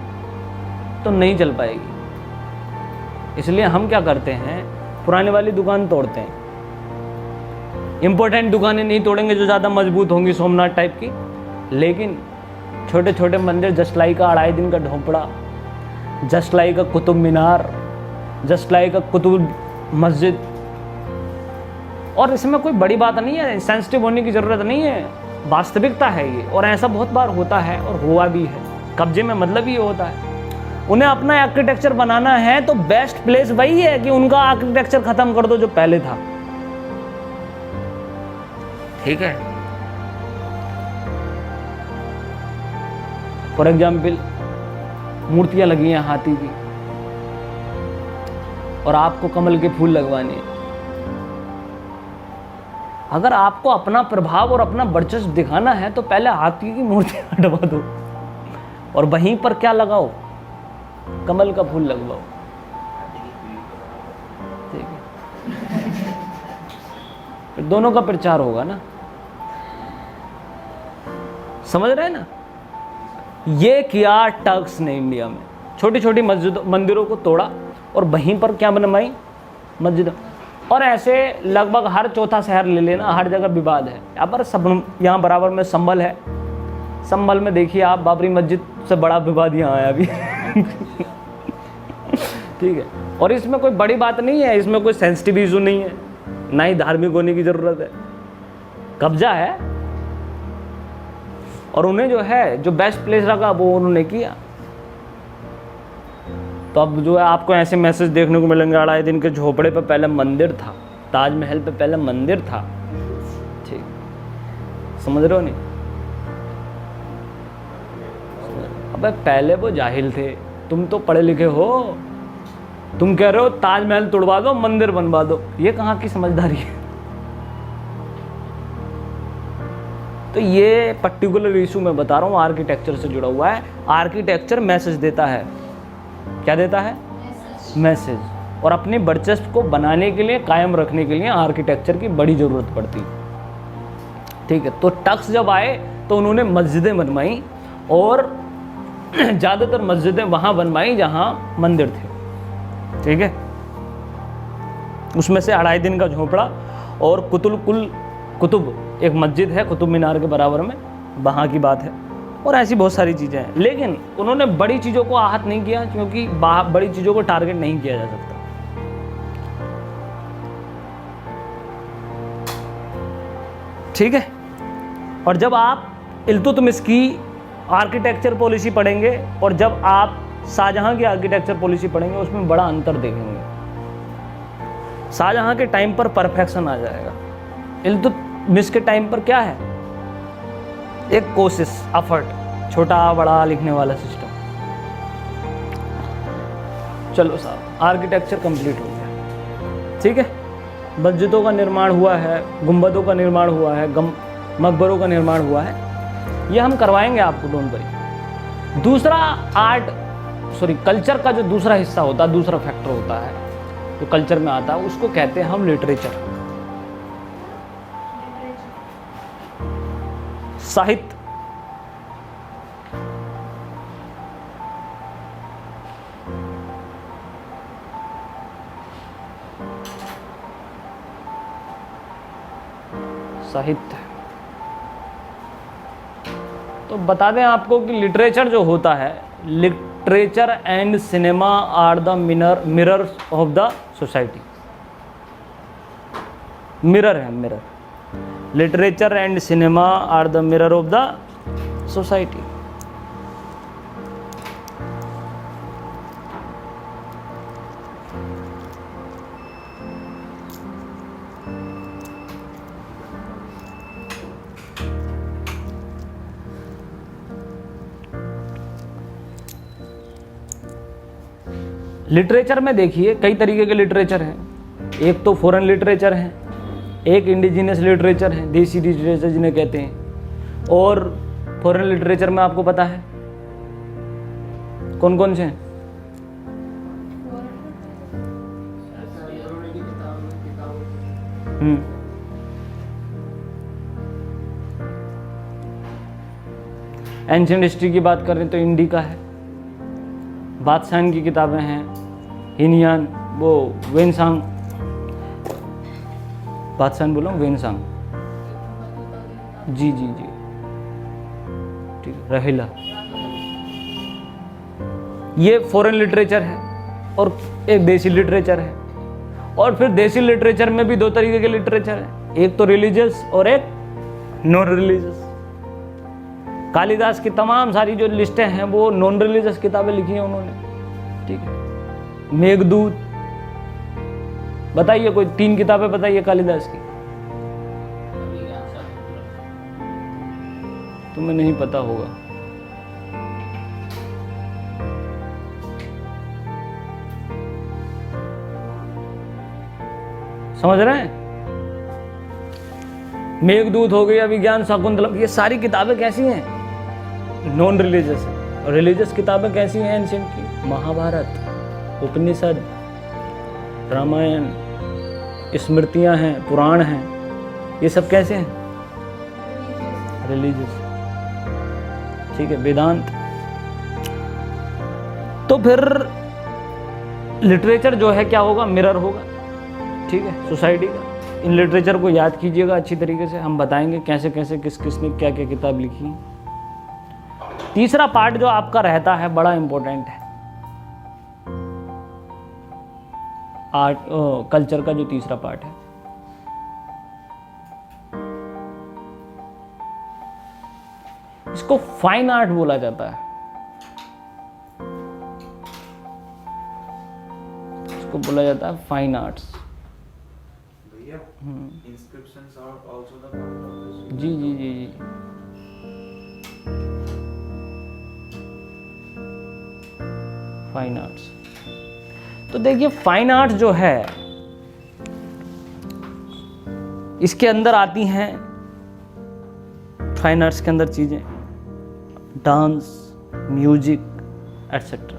A: तो नहीं चल पाएगी, इसलिए हम क्या करते हैं, पुराने वाली दुकान तोड़ते हैं। इंपॉर्टेंट दुकानें नहीं तोड़ेंगे जो ज़्यादा मजबूत होंगी, सोमनाथ टाइप की, लेकिन छोटे छोटे मंदिर, जस्ट लाइक का अढ़ाई दिन का ढोपड़ा, जस्ट लाइक का कुतुब मीनार, जस्ट लाइक का कुतुब मस्जिद। और इसमें कोई बड़ी बात नहीं है, सेंसिटिव होने की ज़रूरत नहीं है, वास्तविकता है ये, और ऐसा बहुत बार होता है और हुआ भी है। कब्जे में मतलब ये होता है, उन्हें अपना आर्किटेक्चर बनाना है तो बेस्ट प्लेस वही है कि उनका आर्किटेक्चर खत्म कर दो जो पहले था। ठीक है। फॉर एग्जाम्पल मूर्तियां लगी हैं हाथी की, और आपको कमल के फूल लगवाने हैं। अगर आपको अपना प्रभाव और अपना वर्चस्व दिखाना है तो पहले हाथी की मूर्ति हटवा दो और वहीं पर क्या लगाओ, कमल का फूल लगवाओ। ठीक है, फिर दोनों का प्रचार होगा ना। समझ रहे हैं ना। ये किया टर्क्स ने इंडिया में, छोटी छोटी मंदिरों को तोड़ा और वहीं पर क्या बनवाई, मस्जिद। और ऐसे लगभग हर चौथा शहर ले लेना, हर जगह विवाद है। यहाँ पर सब, यहाँ बराबर में संभल है, संभल में देखिए आप, बाबरी मस्जिद से बड़ा विवाद यहाँ आया अभी। ठीक है। और इसमें कोई बड़ी बात नहीं है, इसमें कोई सेंसिटिव इशू नहीं है, ना ही धार्मिक होने की जरूरत है, कब्जा है। और उन्हें जो है, जो बेस्ट प्लेस रखा वो उन्होंने किया। तो अब जो है आपको ऐसे मैसेज देखने को मिलेंगे, अढ़ाई दिन के झोपड़े पे पहले मंदिर था, ताजमहल पे पहले मंदिर था। ठीक, समझ रहे हो नहीं। अबे पहले वो जाहिल थे, तुम तो पढ़े लिखे हो, तुम कह रहे हो ताजमहल तोड़वा दो मंदिर बनवा दो, ये कहाँ की समझदारी है। तो ये पर्टिकुलर इशू मैं बता रहा हूँ, आर्किटेक्चर से जुड़ा हुआ है। आर्किटेक्चर मैसेज देता है, क्या देता है, मैसेज। और अपने वर्चस्व को बनाने के लिए, कायम रखने के लिए आर्किटेक्चर की बड़ी ज़रूरत पड़ती। ठीक है। तो टक्स जब आए तो उन्होंने मस्जिदें बनवाई, और ज़्यादातर मस्जिदें वहाँ बनवाई जहाँ मंदिर थे। ठीक है। उसमें से 2.5 दिन का झोपड़ा और कुतुब एक मस्जिद है कुतुब मीनार के बराबर में, वहाँ की बात है। और ऐसी बहुत सारी चीज़ें हैं, लेकिन उन्होंने बड़ी चीज़ों को आहत नहीं किया, क्योंकि बड़ी चीज़ों को टारगेट नहीं किया जा सकता। ठीक है। और जब आप इल्तुतमिश की आर्किटेक्चर पॉलिसी पढ़ेंगे और जब आप शाहजहां की आर्किटेक्चर पॉलिसी पढ़ेंगे, उसमें बड़ा अंतर देखेंगे। शाहजहां के टाइम पर परफेक्शन आ जाएगा, इल्तुतमिश के टाइम पर क्या है, एक कोशिश, एफर्ट, छोटा बड़ा लिखने वाला सिस्टम। चलो साहब, आर्किटेक्चर कंप्लीट हो गया। ठीक है, मस्जिदों का निर्माण हुआ है, गुंबदों का निर्माण हुआ है, मकबरों का निर्माण हुआ है, यह हम करवाएंगे आपको, डोंट वरी। दूसरा कल्चर का जो दूसरा हिस्सा होता है, दूसरा फैक्टर होता है जो कल्चर में आता है, उसको कहते हैं हम लिटरेचर, साहित्य। साहित्य तो बता दें आपको कि लिटरेचर जो होता है, literature and cinema are the mirrors of the society. Mirror है, mirror. Literature and cinema are the mirror of the society. Literature में देखिए कई तरीके के लिटरेचर हैं। एक तो फॉरेन लिटरेचर है, एक इंडिजिनस लिटरेचर है, देसी लिटरेचर जिन्हें कहते हैं। और फॉरेन लिटरेचर में आपको पता है कौन कौन से हैं? एंशिएंट हिस्ट्री की बात करें तो इंडिका है, बादशाह की किताबें हैं, हिनियान, वो वेनसांग, बादशाह बोला वेनसांग, जी जी जी, ठीक, रहेला। ये फॉरेन लिटरेचर है और एक देसी लिटरेचर है। और फिर देसी लिटरेचर में भी दो तरीके के लिटरेचर है, एक तो रिलीजियस और एक नॉन रिलीजियस। कालिदास की तमाम सारी जो लिस्टें हैं वो नॉन रिलीजियस किताबें लिखी हैं उन्होंने। ठीक है, मेघदूत, बताइए कोई 3 किताबें बताइए कालिदास की। तुम्हें नहीं पता होगा। समझ रहे हैं? मेघदूत हो गई, अभिज्ञान शाकुंतलम, ये सारी किताबें कैसी हैं? नॉन रिलीजियस है। और रिलीजियस किताबें कैसी हैं एंशिएंट की? महाभारत, उपनिषद, रामायण, स्मृतियां हैं, पुराण हैं, ये सब कैसे हैं? रिलीजियस। ठीक है, वेदांत। तो फिर लिटरेचर जो है क्या होगा? मिरर होगा। ठीक है, सोसाइटी का। इन लिटरेचर को याद कीजिएगा अच्छी तरीके से, हम बताएंगे कैसे कैसे किस किसने क्या क्या किताब लिखी है। तीसरा पार्ट जो आपका रहता है बड़ा इंपॉर्टेंट है, आर्ट कल्चर का जो तीसरा पार्ट है, इसको फाइन आर्ट बोला जाता है। इसको बोला जाता है फाइन आर्ट्स।
B: भैया, inscriptions are also the part of this.
A: जी जी जी जी, फाइन आर्ट्स। तो देखिए फाइन आर्ट्स जो है इसके अंदर आती हैं, फाइन आर्ट्स के अंदर चीजें डांस, म्यूजिक एटसेट्रा।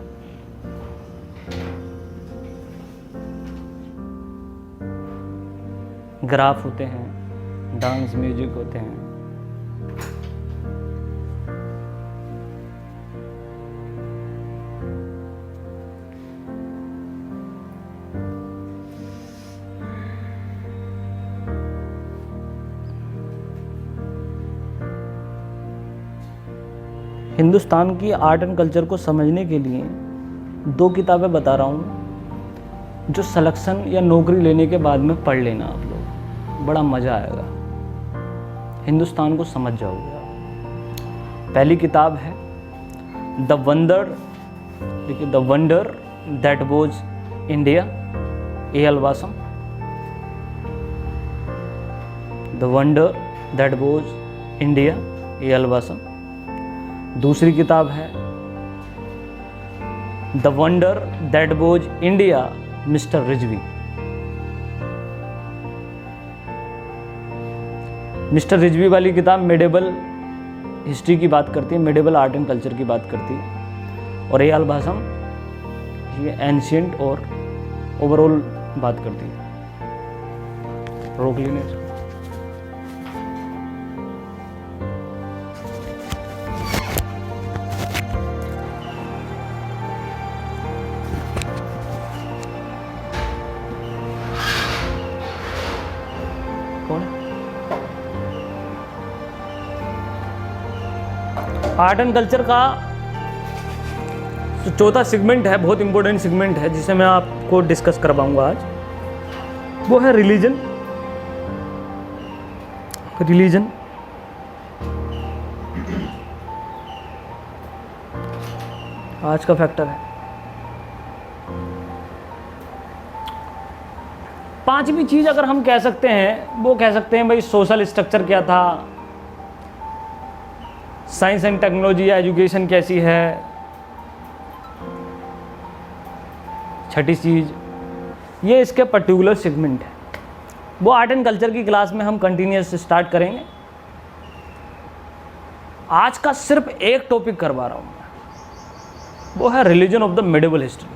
A: ग्राफ होते हैं, डांस, म्यूजिक होते हैं। हिंदुस्तान की आर्ट एंड कल्चर को समझने के लिए 2 किताबें बता रहा हूँ, जो सिलेक्शन या नौकरी लेने के बाद में पढ़ लेना आप लोग, बड़ा मज़ा आएगा, हिंदुस्तान को समझ जाओगे आप। पहली किताब है द वंडर, देखिए, the wonder that was India, A L. Basham. The wonder that was India, A L. Basham. दूसरी किताब है the wonder that was India, mister Rizvi. Mister Rizvi वाली किताब मेडिवल हिस्ट्री की बात करती है, मेडिवल आर्ट एंड कल्चर की बात करती है, और ए.एल. वासम ये एंशिएंट और ओवरऑल बात करती है। रोक लेने से कौन है? आर्ट एंड कल्चर का जो चौथा सेगमेंट है, बहुत इंपॉर्टेंट सेगमेंट है, जिसे मैं आपको डिस्कस करवाऊंगा आज, वो है रिलीजन। रिलीजन आज का फैक्टर है। पांचवी चीज अगर हम कह सकते हैं, वो कह सकते हैं भाई सोशल स्ट्रक्चर क्या था, साइंस एंड टेक्नोलॉजी या एजुकेशन कैसी है। छठी चीज, ये इसके पर्टिकुलर सेगमेंट है, वो आर्ट एंड कल्चर की क्लास में हम कंटिन्यूस स्टार्ट करेंगे। आज का सिर्फ एक टॉपिक करवा रहा हूँ मैं, वो है religion of the medieval history.